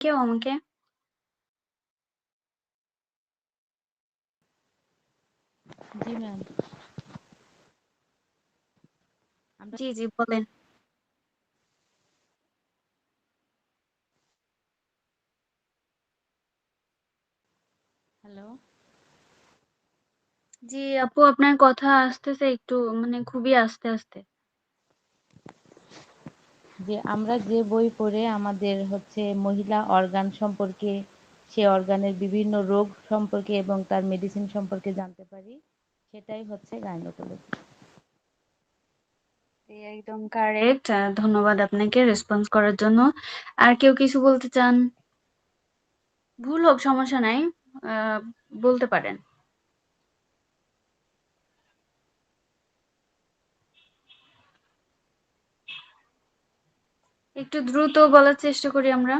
কেউ আমাকে? জি ম্যাম। আমরা জি, জি বলেন। হ্যালো। জি আপু, আপনার কথা আসতেছে একটু মানে খুবই আস্তে, আস্তে। যে আমরা যে বই পড়ে আমাদের মহিলা অর্গান সম্পর্কে, সে অর্গানের বিভিন্ন রোগ সম্পর্কে এবং তার মেডিসিন সম্পর্কে জানতে পারি, সেটাই হচ্ছে গাইনোকোলজি। জি, একদম কারেক্ট। ধন্যবাদ আপনাকে রেসপন্স করার জন্য। আর কেউ কিছু বলতে চান? ভুল হোক সমস্যা নাই, আহ বলতে পারেন। একটু দ্রুত বলার চেষ্টা করি আমরা।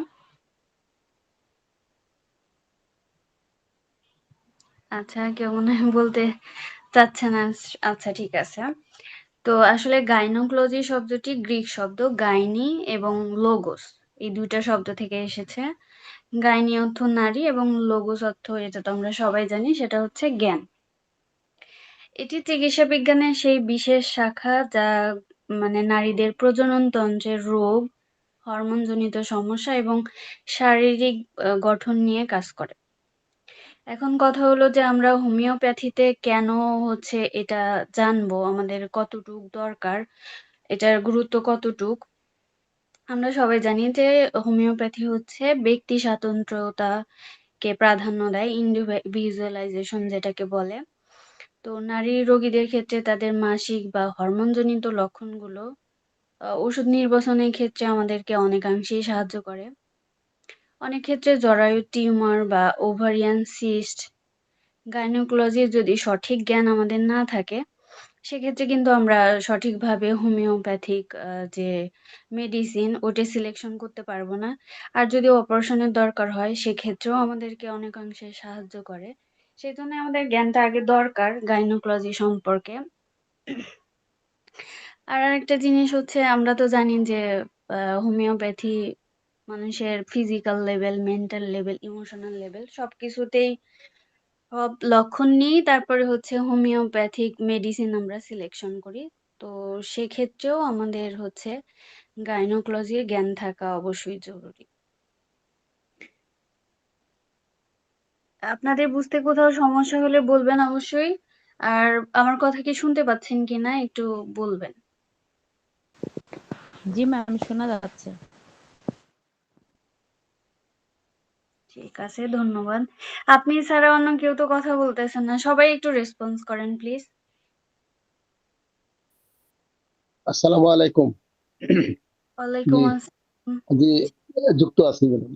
আচ্ছা, কেউ মনে হয় বলতে চাচ্ছে না। আচ্ছা, ঠিক আছে। তো আসলে গাইনোকোলজি শব্দটি গ্রিক শব্দ গাইনি এবং লোগোস, এই দুইটা শব্দ থেকে এসেছে। গাইনি অর্থ নারী এবং লোগোস অর্থ, এটা তো আমরা সবাই জানি, সেটা হচ্ছে জ্ঞান। এটি চিকিৎসা বিজ্ঞানের সেই বিশেষ শাখা যা মানে নারীদের প্রজনন তন্ত্রের রোগ, হরমোনজনিত সমস্যা এবং শারীরিক গঠন নিয়ে কাজ করে। এখন কথা হলো যে আমরা হোমিওপ্যাথিতে কেন এটা জানবো, আমাদের কতটুক দরকার, এটার গুরুত্ব কতটুক। আমরা সবাই জানি যে হোমিওপ্যাথি হচ্ছে ব্যক্তি স্বাতন্ত্র্যতাকে প্রাধান্য দেয়, ইন্ডিভিজুয়ালাইজেশন যেটাকে বলে। তো নারী রোগীদের ক্ষেত্রে তাদের মাসিক বা হরমোনজনিত লক্ষণগুলো ওষুধ নির্বাচনের ক্ষেত্রে আমাদেরকে অনেকাংশেই সাহায্য করে। অনেক ক্ষেত্রে জরায়ু টিউমার বা ওভারিয়ান সিস্ট, গাইনোকোলজির যদি সঠিক জ্ঞান আমাদের না থাকে, সেক্ষেত্রে কিন্তু আমরা সঠিকভাবে হোমিওপ্যাথিক যে মেডিসিন ওটা সিলেকশন করতে পারবো না। আর যদি অপারেশনের দরকার হয় সেক্ষেত্রেও আমাদেরকে অনেকাংশে সাহায্য করে। সেই জন্য আমাদের জ্ঞানটা আগে দরকার গাইনোকোলজি সম্পর্কে। আর আরেকটা জিনিস হচ্ছে, আমরা তো জানি যে হোমিওপ্যাথি মানুষের physical level, mental level, emotional level সবকিছুতেই সব লক্ষণ নিয়েই তারপরে হোমিওপ্যাথিক মেডিসিন আমরা সিলেকশন করি। তো সেক্ষেত্রেও আমাদের গাইনোকোলজির জ্ঞান থাকা অবশ্যই জরুরি। আপনাদের বুঝতে কোথাও সমস্যা হলে বলবেন অবশ্যই। আর আমার কথা কি শুনতে পাচ্ছেন কিনা একটু বলবেন। জি ম্যাম, শোনা যাচ্ছে। ঠিক আছে, ধন্যবাদ। আপনি ছাড়া অন্য কেউ তো কথা বলতেছেন না, সবাই একটু রেসপন্স করেন প্লিজ। আসসালামু আলাইকুম। ওয়ালাইকুম জি, আসসালাম। জি, যুক্ত আছি বলুন।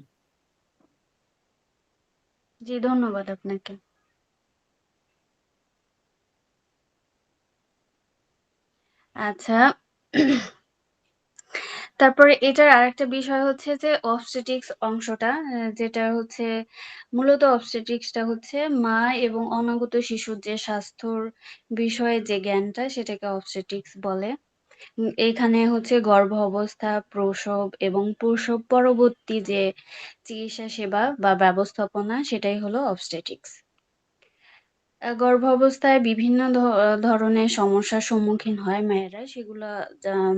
জি, ধন্যবাদ আপনাকে। আচ্ছা, তারপরে এটার আরেকটা বিষয় হচ্ছে যে অবস্টেট্রিক্স অংশটা, যেটা মূলত অবস্টেট্রিক্সটা হচ্ছে মা এবং অনাগত শিশুর যে স্বাস্থ্যর বিষয়ে যে জ্ঞানটা, সেটাকে অবস্টেট্রিক্স বলে। এখানে গর্ভ অবস্থা, প্রসব এবং প্রসব পরবর্তী যে চিকিৎসা সেবা বা ব্যবস্থাপনা, সেটাই হলো অবস্টেট্রিক্স। গর্ভাবস্থায় বিভিন্ন ধরনের সমস্যার সম্মুখীন হয় মায়েরা, সেগুলা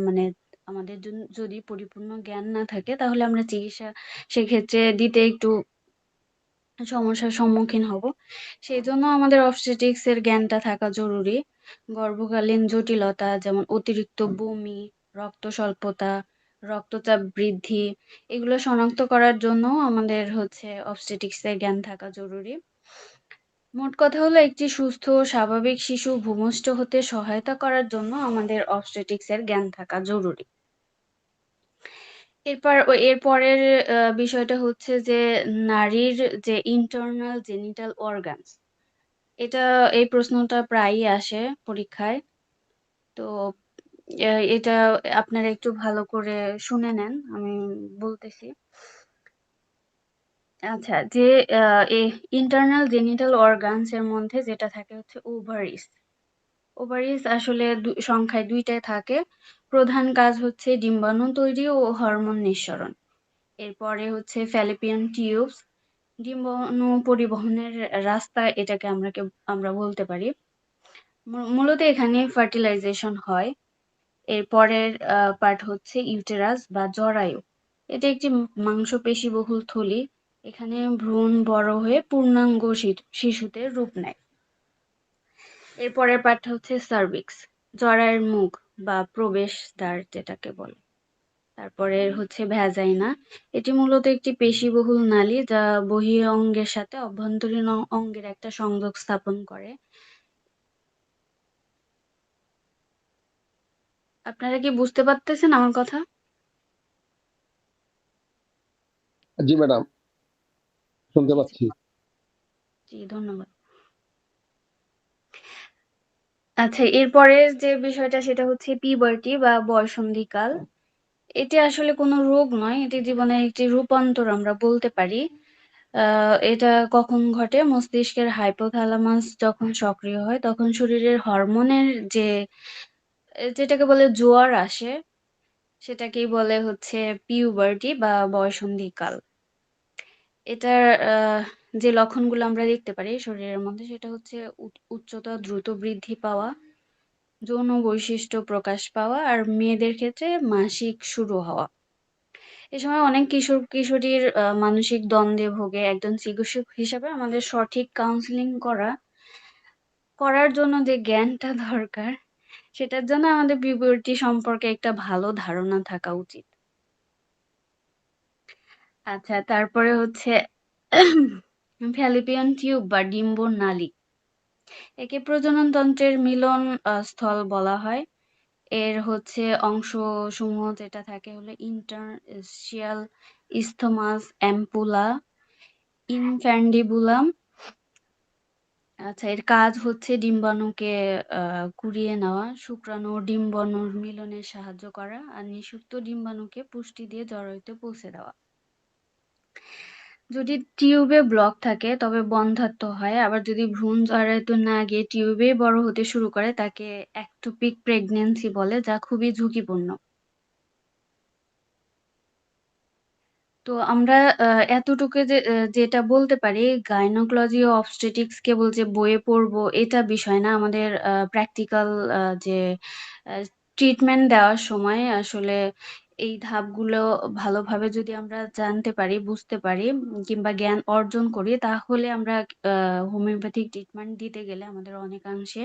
মানে আমাদের যদি পরিপূর্ণ জ্ঞান না থাকে তাহলে আমরা চিকিৎসা সেক্ষেত্রে দিতে একটু সমস্যার সম্মুখীন হব। সেই জন্য আমাদের অবস্টেট্রিক্স এর জ্ঞানটা থাকা জরুরি। গর্ভকালীন জটিলতা যেমন অতিরিক্ত বমি, রক্ত স্বল্পতা, রক্তচাপ বৃদ্ধি, এগুলো শনাক্ত করার জন্য আমাদের অবস্টেট্রিক্স এর জ্ঞান থাকা জরুরি। মোট কথা হলো, একটি সুস্থ ও স্বাভাবিক শিশু ভূমিষ্ঠ হতে সহায়তা করার জন্য আমাদের অবস্টেট্রিক্স এর জ্ঞান থাকা জরুরি। এর পরের বিষয়টা হচ্ছে যে নারীর যে ইন্টারনাল জেনিটাল অর্গানস, এটা এই প্রশ্নটা প্রায়ই আসে পরীক্ষায়। তো এটা আপনারা একটু ভালো করে শুনে নেন, আমি বলতেছি। আচ্ছা, যে ইন্টারনাল জেনিটাল অর্গানস এর মধ্যে যেটা থাকে ওভারিস। ওভারিস আসলে সংখ্যায় দুইটায় থাকে। প্রধান কাজ হচ্ছে ডিম্বাণু তৈরি ও হরমোন নিঃসরণ। এরপরে হচ্ছে ফ্যালোপিয়ান টিউবস, ডিম্বাণু পরিবহনের রাস্তা এটাকে আমরা বলতে পারি। মূলত এখানে ফার্টিলাইজেশন হয়। এরপরের পার্ট হচ্ছে ইউটেরাস বা জরায়ু। এটা একটি মাংসপেশিবহুল থলি। এখানে ভ্রূণ বড় হয়ে পূর্ণাঙ্গ শিশুতে রূপ নেয়। এরপরের পার্টটা হচ্ছে সার্ভিক্স, জরায়ুর মুখ বা প্রবেশদ্বার যেটাকে বলে। তারপরে হচ্ছে ভ্যাজাইনা, এটি মূলত একটি পেশিবহুল নালী যা বহিরঙ্গের সাথে অভ্যন্তরীণ অঙ্গের একটা সংযোগ স্থাপন করে। আপনারা কি বুঝতে পারতেছেন আমার কথা? জি ম্যাডাম, শুনতে জি পাচ্ছি। জি, ধন্যবাদ। আচ্ছা, এরপরের যে বিষয়টা সেটা হচ্ছে পিউবার্টি বা বয়ঃসন্ধিকাল। এটি আসলে কোনো রোগ নয়, এটি জীবনের একটি রূপান্তর আমরা বলতে পারি। এটা কখন ঘটে? মস্তিষ্কের হাইপোথ্যালামাস যখন সক্রিয় হয় তখন শরীরের হরমোনের যেটাকে বলে জোয়ার আসে, সেটাকেই বলে হচ্ছে পিউবার্টি বা বয়ঃসন্ধিকাল। এটার যে লক্ষণগুলো আমরা দেখতে পারি শরীরের মধ্যে সেটা হচ্ছে উচ্চতা দ্রুত বৃদ্ধি পাওয়া, যৌন বৈশিষ্ট্য প্রকাশ পাওয়া আর মেয়েদের ক্ষেত্রে মাসিক শুরু হওয়া। এ সময় অনেক কিশোর-কিশোরীর মানসিক দ্বন্দ্বে ভোগে। একজন চিকিৎসক হিসাবে আমাদের সঠিক কাউন্সেলিং করার জন্য যে জ্ঞানটা দরকার, সেটার জন্য আমাদের পিউবার্টি সম্পর্কে একটা ভালো ধারণা থাকা উচিত। আচ্ছা, তারপরে হচ্ছে ফ্যালোপিয়ান টিউব বা ডিম্বর নালী। একে প্রজনন তন্ত্রের মিলন স্থল বলা হয়। এর হচ্ছে অংশসমূহ যেটা থাকে হলো ইন্টারস্টিশিয়াল ইসথমাস, অ্যাম্পুলা, ইনফ্যান্ডিবুলাম। আচ্ছা, এর কাজ হচ্ছে ডিম্বাণুকে কুড়িয়ে নেওয়া, শুক্রাণু ও ডিম্বাণুর মিলনে সাহায্য করা আর নিষিক্ত ডিম্বাণুকে পুষ্টি দিয়ে জরায়ুতে পৌঁছে দেওয়া। যদি টিউবে ব্লক থাকে তবে বন্ধ্যাত্ব হয়, আবার যদি ভ্রূণ জরায়ুতে না গিয়ে টিউবেই বড় হতে শুরু করে তাকে একটোপিক প্রেগন্যান্সি বলে, যা খুবই ঝুঁকিপূর্ণ। তো আমরা এতটুকু যেটা বলতে পারি, গাইনোকোলজি ও অবস্টেট্রিক্স কেবল যে বইয়ে পড়বো এটা বিষয় না, আমাদের প্র্যাকটিক্যাল যে ট্রিটমেন্ট দেওয়ার সময় আসলে এই ধাপগুলো ভালোভাবে যদি আমরা জানতে পারি, বুঝতে পারি, কিংবা জ্ঞান অর্জন করি, তাহলে আমরা হোমিওপ্যাথিক ট্রিটমেন্ট দিতে গেলে আমাদের অনেকাংশে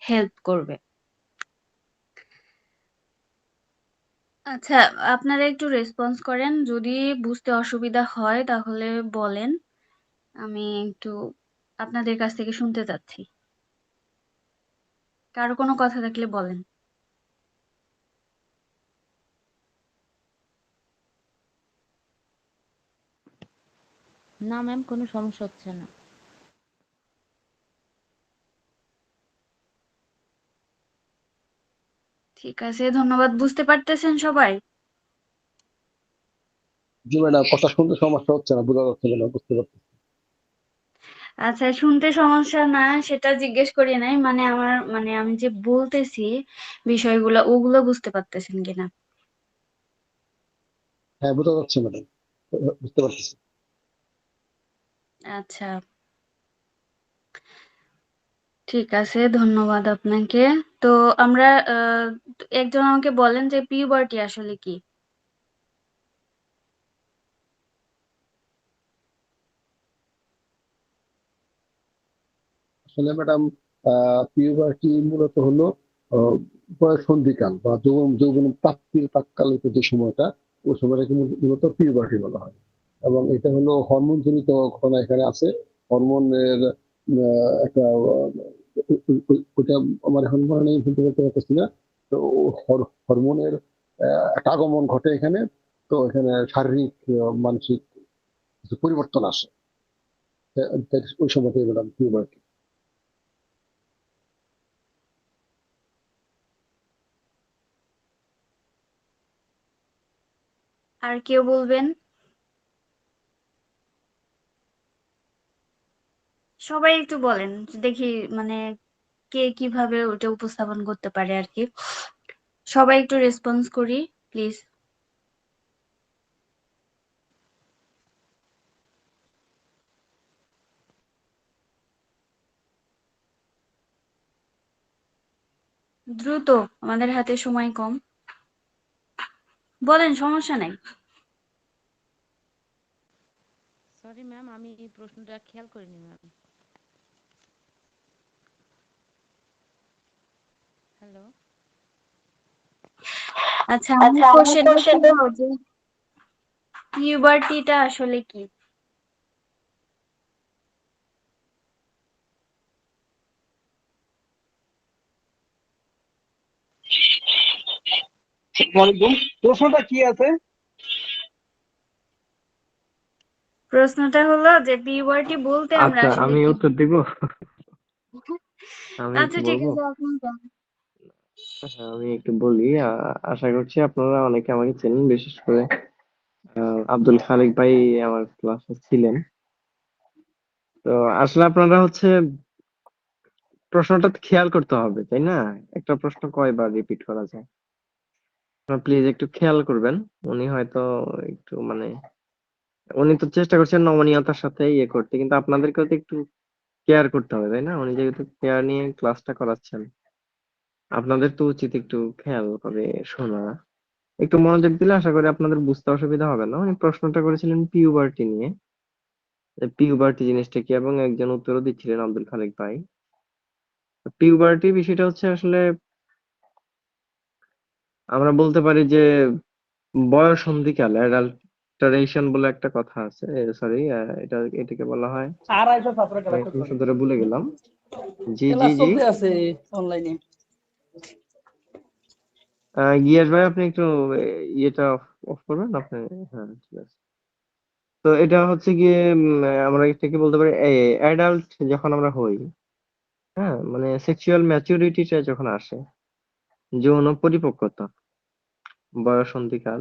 হেল্প করবে। আচ্ছা, আপনারা একটু রেসপন্স করেন, যদি বুঝতে অসুবিধা হয় তাহলে বলেন। আমি একটু আপনাদের কাছ থেকে শুনতে চাচ্ছি। কারো কোনো কথা থাকলে বলেন। না ম্যাম, কোনো সমস্যা হচ্ছে না। ঠিক আছে, ধন্যবাদ। বুঝতে পারতেছেন সবাই? জি ম্যাডাম, কথা শুনতে সমস্যা হচ্ছে না, বোঝা যাচ্ছে না, বুঝতে পারছি। আচ্ছা, শুনতে সমস্যা না সেটা জিজ্ঞেস করি নাই, মানে আমি যে বলতেছি বিষয়গুলো ওগুলো বুঝতে পারতেছেন কিনা। হ্যাঁ, বোঝা যাচ্ছে ম্যাডাম, বুঝতে পারছি। আচ্ছা, ঠিক আছে, ধন্যবাদ আপনাকে। তো আমরা একজন আমাকে বলেন যে পিউবার্টি আসলে কি? আসলে ম্যাডাম, পিউবার্টি মূলত হলো আহ, বয়ঃসন্ধিকাল বা যৌবন যৌবন প্রাপ্তির প্রাক্কালিত যে সময়টা, ওই সময়টাকে মূলত পিউবার্টি বলা হয়। এবং এটা হলো হরমোন জনিত ঘটনা এখানে আছে। হরমোনের একটা ওইটা আমার এখন মনে নেই, বলতে বলতে পারতেছি না। তো হরমোনের একটা আগমন ঘটে এখানে। তো এখানে শারীরিক মানসিক কিছু পরিবর্তন আসে। ওই সময়টাই ম্যাডাম পিউবার্টি। আর কেউ বলবেন? সবাই একটু বলেন, দেখি মানে কে কিভাবে ওটা উপস্থাপন করতে পারে আর কি। সবাই একটু রেসপন্স করি, প্লিজ। দ্রুত, আমাদের হাতে সময় কম। বলেন, সমস্যা নাই। সরি ম্যাম, আমি এই প্রশ্নটা খেয়াল করিনি ম্যাম। হ্যালো। আচ্ছা, আমার কোশ্চেনটা ছিল যে পিউবার্টিটা আসলে কি? আসসালামাইকুম, প্রশ্নটা কি আছে? প্রশ্নটা হলো যে পিউবার্টি বলতে আমরা আচ্ছা, আসলে আমি কি উত্তর দিব। আমি আচ্ছা একটু ঠিক বলবো। আছে, আপনি বলেন। হ্যাঁ, আমি একটু বলি। আশা করছি আপনারা অনেকে আমাকে চেনেন, বিশেষ করে আব্দুল খালেক ভাই আমার ক্লাসে ছিলেন। তো আসলে আপনারা হচ্ছে প্রশ্নটা খেয়াল করতে হবে, তাই না? একটা প্রশ্ন কয়বার রিপিট করা যায়? আপনারা প্লিজ একটু খেয়াল করবেন। উনি হয়তো একটু মানে উনি তো চেষ্টা করছেন নমনীয়তার সাথে ইয়ে করতে, কিন্তু আপনাদেরকেও তো একটু কেয়ার করতে হবে, তাই না? উনি যেহেতু কেয়ার নিয়ে ক্লাসটা করাচ্ছেন, আপনাদের তো উচিত একটু খেয়াল করে শোনা। একটু মনোযোগ দিলে আশা করি আপনাদের বুঝতে অসুবিধা হবে না। উনি প্রশ্নটা করেছিলেন পিউবার্টি নিয়ে, পিউবার্টি জিনিসটা কি, এবং একজন উত্তরও দিচ্ছিলেন আব্দুল খালেক ভাই। পিউবার্টি বিষয়টা হচ্ছে আসলে আমরা বলতে পারি যে বয়ঃসন্ধিকাল, অ্যাডাল্টারেশন বলে একটা কথা আছে। সরি, এটাকে বলা হয়, 250 ছাত্র আমি খেলা একটু ধরে ভুলে গেলাম। জি জি ক্লাস জি। চলতে আছে অনলাইনে। গিয়াস ভাই, আপনি একটু ইয়েটা অফ করবেন আপনি। হ্যাঁ, ঠিক আছে। তো এটা হচ্ছে গিয়ে আমরা এটাকে বলতে পারি অ্যাডাল্ট যখন আমরা হই, হ্যাঁ, মানে সেক্সুয়াল ম্যাচুরিটিটা যখন আসে, যৌন পরিপক্কতা, বয়ঃসন্ধিকাল,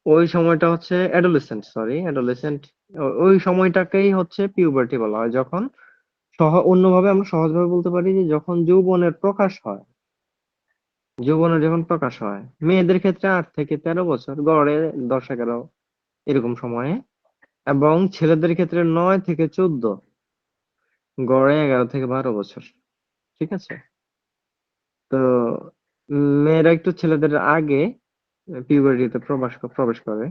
ওই সময়টা হচ্ছে অ্যাডোলেসেন্ট, ওই সময়টাকেই হচ্ছে পিউবার্টি বলা হয়। যখন অন্যভাবে আমরা সহজভাবে বলতে পারি যে যখন যৌবনের প্রকাশ হয়, যৌবনের যখন প্রকাশ হয়, মেয়েদের ক্ষেত্রে 8 থেকে 13 বছর, গড়ে 10-11 এরকম সময়ে, এবং ছেলেদের ক্ষেত্রে 9 থেকে 14, গড়ে 11 থেকে 12 বছর। ঠিক আছে? তো মেয়েরা একটু ছেলেদের আগে পিউবার্টিতে প্রবেশ করে।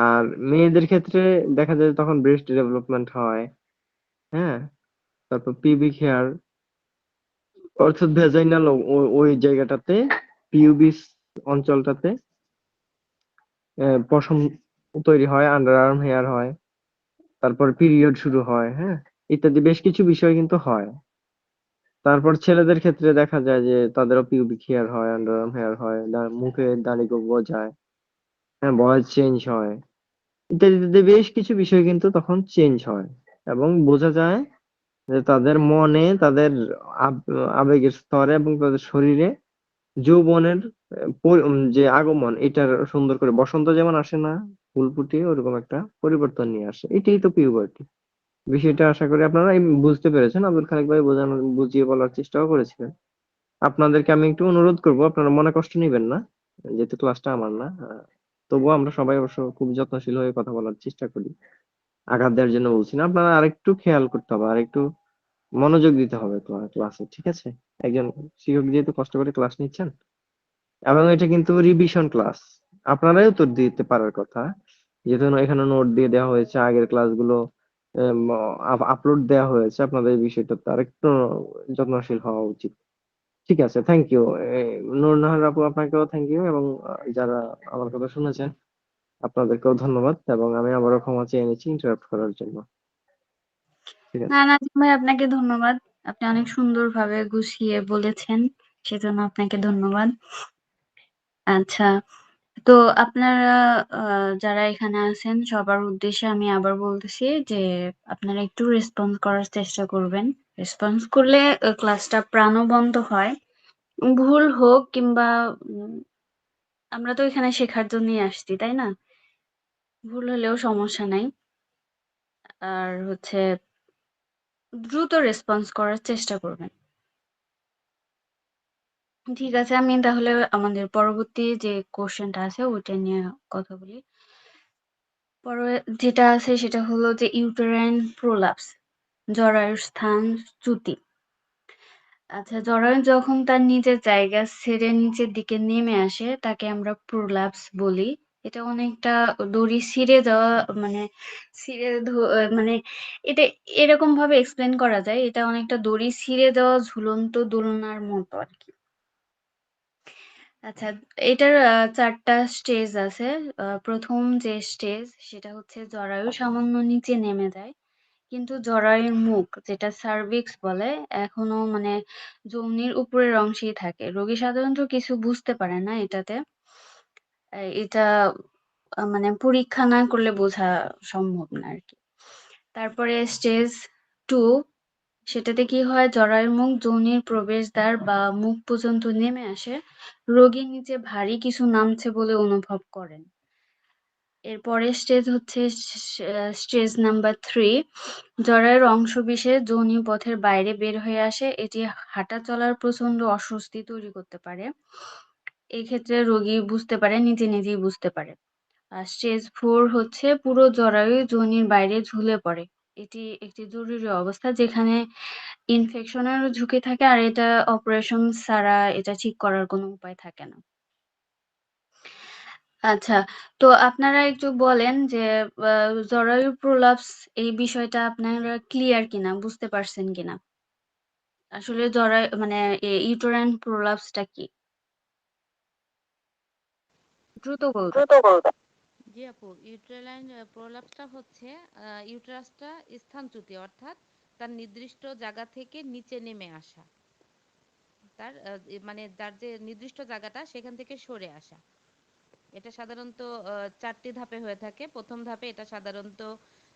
আর মেয়েদের ক্ষেত্রে দেখা যায় তখন ব্রেস্ট ডেভেলপমেন্ট হয়, হ্যাঁ, তারপর পিবিক হেয়ার, অর্থাৎ ভেজাইনাল, ওই জায়গাটাতে, পিউবিস অঞ্চলটাতে পশম তৈরি হয়, আন্ডার আর্ম হেয়ার হয়, তারপর পিরিয়ড শুরু হয়, হ্যাঁ, ইত্যাদি বেশ কিছু বিষয় কিন্তু হয়। তারপর ছেলেদের ক্ষেত্রে দেখা যায় যে তাদেরও পিউবিক হেয়ার হয়, আন্ডার আর্ম হেয়ার হয়, মুখে দাড়ি গজায়, হ্যাঁ, ভয়েস চেঞ্জ হয়, ইত্যাদি ইত্যাদি বেশ কিছু বিষয় কিন্তু তখন চেঞ্জ হয়। এবং বোঝা যায় যে তাদের মনে, তাদের আবেগের স্তরে এবং তাদের শরীরে যৌবনের যে আগমন, এটার সুন্দর করে বসন্ত যেমন আসে না ফুল ফুটিয়ে, ওরকম একটা পরিবর্তন নিয়ে আসে। এটাই তো পিউবার্টি বিষয়টা। আশা করি আপনারা বুঝতে পেরেছেন। আব্দুল খালেক ভাই বুঝিয়ে বলার চেষ্টাও করেছিলেন। আপনাদেরকে আমি একটু অনুরোধ করব, আপনারা মনে কষ্ট নিবেন না, যেহেতু ক্লাসটা আমার না। তবুও আমরা সবাই অবশ্য খুব যত্নশীল হয়ে কথা বলার চেষ্টা করি। আঘাত দেওয়ার জন্য বলছি না, আপনারা আরেকটু খেয়াল করতে হবে, আরেকটু মনোযোগ দিতে হবে ক্লাসে, ঠিক আছে? একজন শিক্ষক যেহেতু কষ্ট করে ক্লাস নিচ্ছেন, এবং এটা কিন্তু রিভিশন ক্লাস, আপনারাই উত্তর দিতে পারার কথা। যেহেতু এখানে নোট দিয়ে দেওয়া হয়েছে, আগের ক্লাসগুলো আপলোড দেওয়া হয়েছে, আপনাদের এই বিষয়টাতে আরেকটু যত্নশীল হওয়া উচিত। ঠিক আছে, থ্যাংক ইউ। নূর নাহার আপু, আপনাকেও থ্যাংক ইউ, এবং যারা আমার কথা শুনেছেন আপনাদেরকেও ধন্যবাদ, এবং আমি আবারও ক্ষমা চেয়ে নিচ্ছি ইন্টারাপ্ট করার জন্য। ঠিক আছে। না নাজিম ভাই, আপনাকে ধন্যবাদ। আপনি অনেক সুন্দরভাবে গুছিয়ে বলেছেন, সেজন্য আপনাকে ধন্যবাদ। আচ্ছা, তো আপনারা যারা এখানে আছেন সবার উদ্দেশ্যে আমি আবার বলতেছি যে আপনারা একটু রেসপন্স করার চেষ্টা করবেন। রেসপন্স করলে ক্লাসটা প্রাণবন্ত হয়। ভুল হোক কিংবা আমরা তো এখানে শেখার জন্যই আসছি, তাই না? ভুল হলেও সমস্যা নাই। আর হচ্ছে দ্রুত রেসপন্স করার চেষ্টা করবেন। ঠিক আছে, আমি তাহলে আমাদের পরবর্তী যে কোশ্চেনটা আছে ওইটা নিয়ে কথা বলি। পরে যেটা আছে সেটা হলো যে ইউটেরাইন প্রোলাপস, জরায়ুর স্থান চ্যুতি। আচ্ছা, জরায়ু যখন তার নিজের জায়গা ছেড়ে নিচের দিকে নেমে আসে তাকে আমরা প্রোলাপস বলি। এটা অনেকটা দড়ি ছিঁড়ে যাওয়া, মানে মানে এটা এরকম ভাবে এক্সপ্লেন করা যায়, এটা অনেকটা দড়ি ছিঁড়ে যাওয়া ঝুলন্ত দোলনার মতো আর কি। আচ্ছা, এটার ৪টা স্টেজ আছে। প্রথম যে স্টেজ সেটা হচ্ছে জরায়ু সামান্য নিচে নেমে যায়। কিন্তু জরায়ুর মুখ, যেটা সার্ভিক্স বলে, এখনো মানে যোনির উপরের অংশেই থাকে। রোগী সাধারণত কিছু বুঝতে পারে না এটাতে। এটা মানে পরীক্ষা না করলে বোঝা সম্ভব না আরকি। তারপরে স্টেজ 2, সেটাতে কি হয়, জরায়ুর মুখ যোনির প্রবেশদ্বার বা মুখ পর্যন্ত নেমে আসে। রোগী নিচে ভারী কিছু নামছে বলে অনুভব করেন। এর পরের স্টেজ হচ্ছে স্টেজ নাম্বার 3। জরায়ুর অংশবিশেষ যোনি পথের বাইরে বের হয়ে আসে। এটি হাঁটা চলার প্রচন্ড অস্বস্তি তৈরি করতে পারে। এই ক্ষেত্রে রোগী বুঝতে পারে, নিজে নিজেই বুঝতে পারে। আর স্টেজ 4 হচ্ছে পুরো জরায়ু যোনির বাইরে ঝুলে পড়ে। এটি একটি জরুরি অবস্থা যেখানে ইনফেকশনের ঝুঁকি থাকে, আর এটা অপারেশন ছাড়া এটা ঠিক করার কোনো উপায় থাকে না। আচ্ছা, তো আপনারা একটু বলেন যে জরায়ু প্রলাপস এই বিষয়টা আপনারা ক্লিয়ার কিনা, বুঝতে পারছেন কিনা? আসলে জরায়ু মানে ইউটেরাইন প্রলাপসটা কি? দ্রুত বলবেন। জি আপু, ইউটেরাইন প্রলাপসটা হচ্ছে ইউটেরাসটা স্থানচ্যুতি, অর্থাৎ তার নির্দিষ্ট জায়গা থেকে নিচে নেমে আসা, তার মানে তার যে নির্দিষ্ট জায়গাটা সেখান থেকে সরে আসা। এটা সাধারণত ৪টি ধাপে হয়ে থাকে। প্রথম ধাপে এটা সাধারণত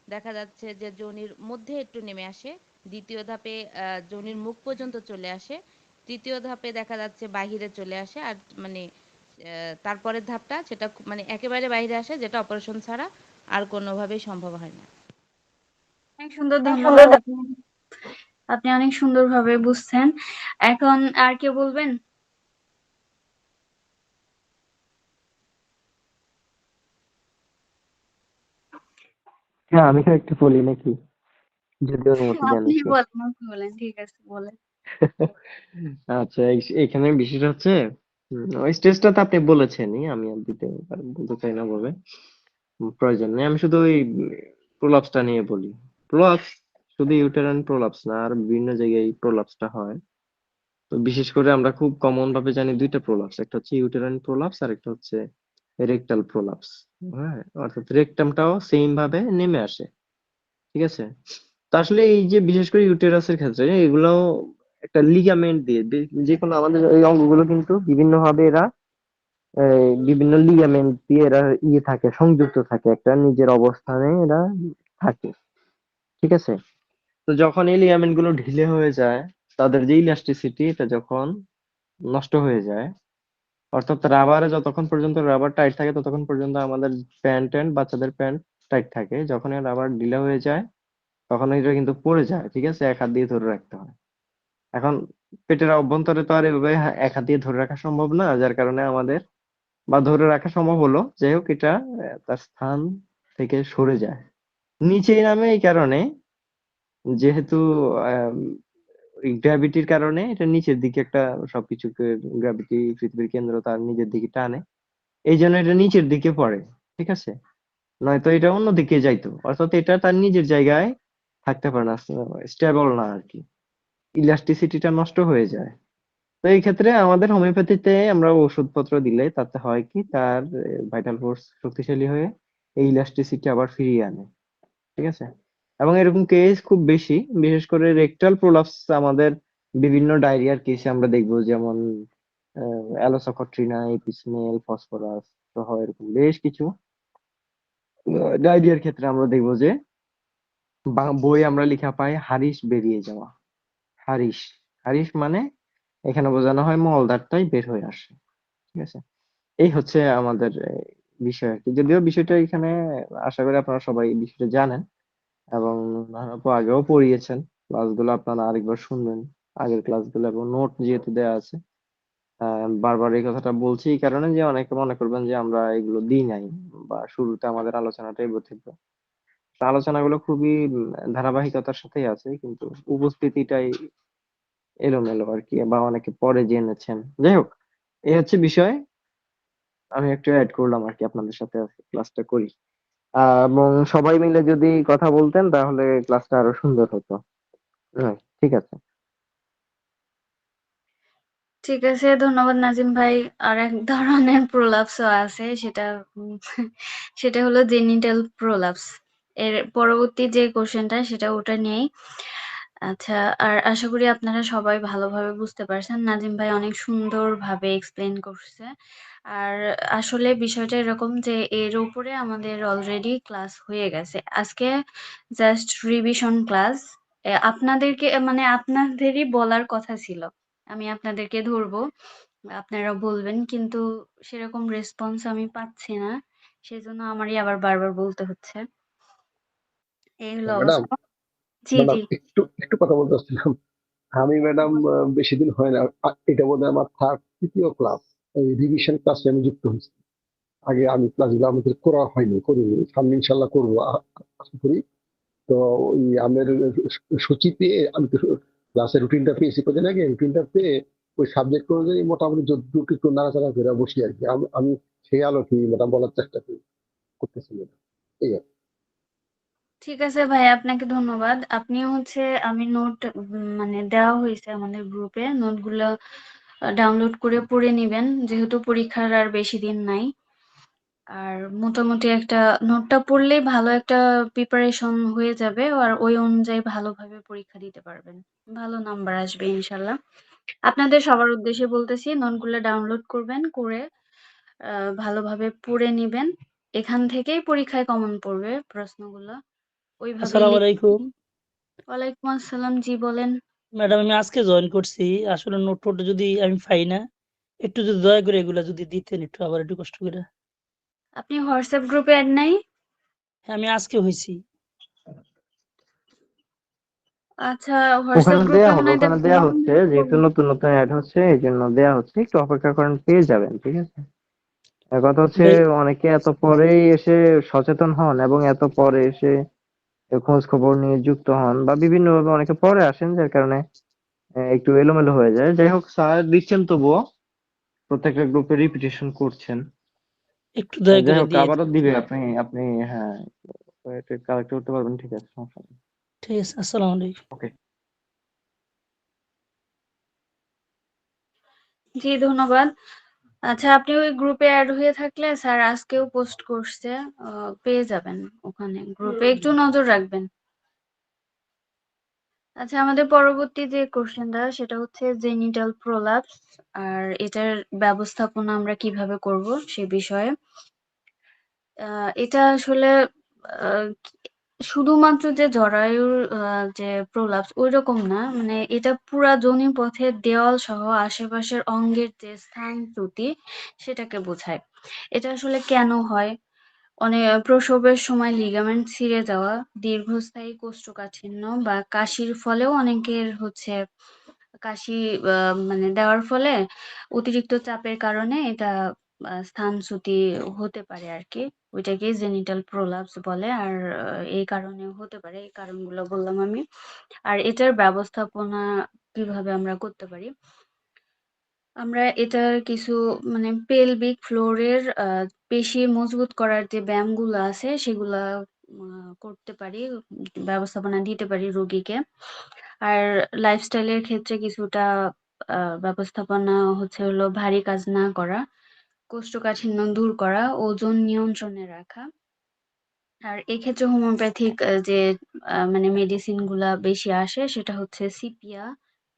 দেখা যাচ্ছে যে যোনির মধ্যে একটু নেমে আসে। দ্বিতীয় ধাপে যোনির মুখ পর্যন্ত চলে আসে। তৃতীয় ধাপে দেখা যাচ্ছে বাহিরে চলে আসে। আর মানে তারপরের ধাপটা সেটা মানে একেবারে বাইরে আসে, যেটা অপারেশন ছাড়া আর কোনোভাবেই সম্ভব হয় না। অনেক সুন্দর, ধন্যবাদ। আপনি আপনি অনেক সুন্দরভাবে বুঝছেন। এখন আর কেউ বলবেন? হ্যাঁ, আমি একটু বলি নাকি, যদি অনুমতি দেন আপনি একটু। বলেন, আপনি বলেন, ঠিক আছে বলেন। আচ্ছা, এখানে বিষয়টা হচ্ছে ওই স্টেজটা তো আপনি বলেছেনই, আমি আর দিতে বলতে চাই না ভাবে প্রয়োজন নেই। আমি শুধু ওই প্রলাপসটা নিয়ে বলি। প্রলাপস শুধু ইউটেরাইন প্রলাপস না, আর বিভিন্ন জায়গায় প্রলাপসটা হয়। তো বিশেষ করে আমরা খুব কমন ভাবে জানি দুইটা প্রলাপস, একটা হচ্ছে ইউটেরাইন প্রলাপস আর একটা হচ্ছে রেকটাল প্রলাপস। হ্যাঁ, অর্থাৎ রেকটামটাও সেম ভাবে নেমে আসে। ঠিক আছে? তো আসলে এই যে বিশেষ করে ইউটেরাসের ক্ষেত্রে এগুলো একটা লিগামেন্ট দিয়ে যে কোনো আমাদের এই অঙ্গগুলো কিন্তু বিভিন্ন ভাবে এরা বিভিন্ন লিগামেন্ট দিয়ে এরা থাকে, সংযুক্ত থাকে, একটা নিজের অবস্থানে এরা থাকে। ঠিক আছে? তো যখন এই লিগামেন্ট গুলো ঢিলে হয়ে যায়, তাদের যে ইলাস্টিসিটি এটা যখন নষ্ট হয়ে যায়, অর্থাৎ রাবারে যতক্ষণ পর্যন্ত রাবার টাইট থাকে ততক্ষণ পর্যন্ত আমাদের প্যান্ট ট্যান্ট বাচ্চাদের প্যান্ট টাইট থাকে। যখন রাবার ঢিলা হয়ে যায় তখন এটা কিন্তু পড়ে যায়। ঠিক আছে? এক হাত দিয়ে ধরে রাখতে হয়। এখন পেটের অভ্যন্তরে তো আর এভাবে এক হাত দিয়ে ধরে রাখা সম্ভব না, যার কারণে আমাদের বা ধরে রাখা সম্ভব হলো, যাই হোক এটা তার স্থান থেকে সরে যায়, নিচেই নামে। এই কারণে যেহেতু গ্র্যাভিটির কারণে এটা নিচের দিকে একটা সবকিছুকে, গ্র্যাভিটি পৃথিবীর কেন্দ্র তার নিজের দিকে টানে, এই জন্য এটা নিচের দিকে পড়ে। ঠিক আছে? নয়তো এটা অন্যদিকে যাইতো, অর্থাৎ এটা তার নিজের জায়গায় থাকতে পারে না, স্টেবল না আর কি, ইলাস্টিসিটিটা নষ্ট হয়ে যায়। তো এই ক্ষেত্রে আমাদের হোমিওপ্যাথিতে আমরা ওষুধপত্র দিলে তাতে হয় কি, তার ভাইটাল ফোর্স শক্তিশালী হয়ে এই ইলাস্টিসিটি আবার ফিরিয়ে আনে। ঠিক আছে? এবং এরকম কেস খুব বেশি, বিশেষ করে রেকটাল প্রোলাপস আমাদের বিভিন্ন ডায়রিয়ার কেসে আমরা দেখবো, যেমন অ্যালোসাকট্রিনা, এপিসমেল, ফসফরাস সহ এরকম বেশ কিছু ডায়রিয়ার ক্ষেত্রে আমরা দেখবো যে বই আমরা লেখা পাই হারিস বেরিয়ে যাওয়া। হারিস, হারিস মানে এখানে বোঝানো হয় মলদারটাই বের হয়ে আসে। ঠিক আছে? এই হচ্ছে আমাদের বিষয় আর কি। যদিও বিষয়টা এখানে আশা করি আপনারা সবাই এই বিষয়টা জানেন, এবং আপু আগেও পড়িয়েছেন। ক্লাসগুলো আপনারা আরেকবার শুনবেন, আগের ক্লাসগুলো, এবং নোট যেহেতু দেওয়া আছে। বারবার এই কথাটা বলছি এই কারণে যে অনেকে মনে করবেন যে আমরা এগুলো দিই নাই, বা শুরুতে আমাদের আলোচনাটাই বর্ধিত। আলোচনাগুলো খুবই ধারাবাহিকতার সাথেই আছে, কিন্তু উপস্থিতিটাই এলোমেলো আর কি, বা অনেকে পরে জেনেছেন। যাই হোক, এই হচ্ছে বিষয়। আমি একটু অ্যাড করলাম আর কি, আপনাদের সাথে ক্লাসটা করি। এবং সবাই মিলে যদি কথা বলতেন তাহলে ক্লাসটা আরো সুন্দর হতো। ঠিক আছে। ঠিক আছে, ধন্যবাদ নাজিম ভাই। আর এক ধরনের প্রোলাপসও আছে, সেটা হলো জেনিটাল প্রোলাপস। এর পরবর্তী যে কোশ্চেনটা সেটা ওটা নিয়েই। আচ্ছা, আর আশা করি আপনারা সবাই ভালোভাবে বুঝতে পারছেন। নাজিম ভাই অনেক সুন্দরভাবে এক্সপ্লেন করছে। আর আসলে বিষয়টা এরকম যে এর উপরে আমাদের অলরেডি ক্লাস হয়ে গেছে। আজকে জাস্ট রিভিশন ক্লাস। আপনাদেরকে মানে আপনাদেরই বলার কথা ছিল, আমি আপনাদেরকে ধরবো, আপনারা বলবেন, কিন্তু সেরকম রেসপন্স আমি পাচ্ছি না, সেজন্য আমারই আবার বারবার বলতে হচ্ছে। এই হলো ম্যাডাম, অবস্থা। জি ম্যাডাম জি। একটু একটু কথা বলতে চাচ্ছিলাম। আমি ম্যাডাম বেশি দিন হয় না, এটা বোধহয় আমার তৃতীয় ক্লাস, এই রিভিশন ক্লাসে আমি যুক্ত হয়েছি। আগে আমি ক্লাসগুলো আমাদের করা হয়নি, করিনি, সামনে ইনশাল্লাহ করবো আশা করি। তো ওই আমের সূচি পেয়ে আমি তো ক্লাসের রুটিনটা পেয়েছি কদিন আগে, রুটিনটা পেয়ে ওই সাবজেক্ট অনুযায়ী মোটামুটি যতটুকু একটু নাড়াচাড়া করে বসি আর কি। আমি সেই আলোকে ম্যাডাম বলার চেষ্টা করতেছি madam। এই আর কি। ঠিক আছে ভাই, আপনাকে ধন্যবাদ। আপনি হচ্ছে, আমি নোট মানে দেওয়া হয়েছে আমাদের গ্রুপে, নোটগুলো ডাউনলোড করে পড়ে নিবেন, যেহেতু পরীক্ষার আর বেশি দিন নাই। আর মোটামুটি একটা নোটটা পড়লেই ভালো একটা প্রিপারেশন হয়ে যাবে, আর ওই অনুযায়ী ভালোভাবে পরীক্ষা দিতে পারবেন, ভালো নাম্বার আসবে ইনশাল্লাহ। আপনাদের সবার উদ্দেশ্যে বলতেছি, নোটগুলো ডাউনলোড করবেন, করে ভালোভাবে পড়ে নিবেন। এখান থেকেই পরীক্ষায় কমন পড়বে প্রশ্নগুলো, ওইভাবেই আসসালামু আলাইকুম। লিখবেন। ওয়ালাইকুম আসসালাম, জি বলেন। ম্যাডাম আমি আজকে জয়েন করছি, আসলে নোট টোট যদি আমি পাই না, একটু যদি দয়া করে এগুলা যদি দিতেন একটু, আবার একটু কষ্ট করে। আপনি হোয়াটসঅ্যাপ গ্রুপে অ্যাড নাই? হ্যাঁ আমি আজকে হয়েছি। আচ্ছা, হোয়াটসঅ্যাপ ওখানে গ্রুপে দেয়া হবে, মনে হয় এটা ওখানে দেয়া ব্লক হচ্ছে, যেহেতু নতুন নতুন অ্যাড হচ্ছে এই জন্য দেয়া হচ্ছে, একটু অপেক্ষা করেন, পেয়ে যাবেন। ঠিক আছে। আর কথা হচ্ছে, ভাই অনেকে এত পরেই এসে সচেতন হন এবং এত পরে এসে খোঁজ খবর নিয়ে যুক্ত হন, বা বিভিন্ন ভাবে অনেকে পরে আসেন, যার কারণে একটু এলোমেলো হয়ে যায়। যাই হোক, স্যার দিচ্ছেন তবুও, প্রত্যেকটা গ্রুপে রিপিটেশন করছেন। একটু দয়া যাই করে হোক, দিয়ে আবারও দিন। দিবে, আপনি আপনি হ্যাঁ, কালেক্ট করতে পারবেন। ঠিক আছে, সমস্যা নেই। ঠিক আছে, আসসালামু আলাইকুম। ওকে। জি ধন্যবাদ। আচ্ছা, আপনি ওই গ্রুপে অ্যাড হয়ে থাকলে স্যার আজকেও পোস্ট করছে, পেয়ে যাবেন ওখানে, গ্রুপে একটু নজর রাখবেন। আচ্ছা, আমাদের পরবর্তী যে কোশ্চেনটা সেটা হচ্ছে জেনিটাল প্রোলাপস, আর এটার ব্যবস্থাপনা আমরা কিভাবে করব সে বিষয়ে। এটা আসলে আহ, শুধুমাত্র যে জরায়ুর যে প্রলাপস ওই রকম না, মানে এটা পুরা যোনি পথের দেওয়াল সহ আশেপাশের অঙ্গের যে স্থান ত্রুটি সেটাকে বোঝায়। এটা আসলে কেন হয়? অনেক প্রসবের সময় লিগামেন্ট ছিঁড়ে যাওয়া, দীর্ঘস্থায়ী কোষ্ঠকাঠিন্য বা কাশির ফলেও অনেকের হচ্ছে কাশি মানে দেওয়ার ফলে অতিরিক্ত চাপের কারণে এটা স্থানচ্যুতি হতে পারে আর কি। ওইটাকে জেনিটাল প্রোলাপস বলে। আর এই কারণে হতে পারে, এই কারণগুলো বললাম আমি। আর এটার ব্যবস্থাপনা কিভাবে আমরা করতে পারি, আমরা এটার কিছু মানে পেলভিক ফ্লোরের পেশি মজবুত করার যে ব্যায়ামগুলো আছে সেগুলা করতে পারি, ব্যবস্থাপনা দিতে পারি রোগীকে। আর লাইফস্টাইলের ক্ষেত্রে কিছুটা ব্যবস্থাপনা হচ্ছে হলো ভারী কাজ না করা, কোষ্ঠকাঠিন্য দূর করা, ওজন নিয়ন্ত্রণে রাখা। আর এক্ষেত্রে হোমিওপ্যাথিক যে মানে মেডিসিন গুলা বেশি আসে সেটা হচ্ছে সিপিয়া,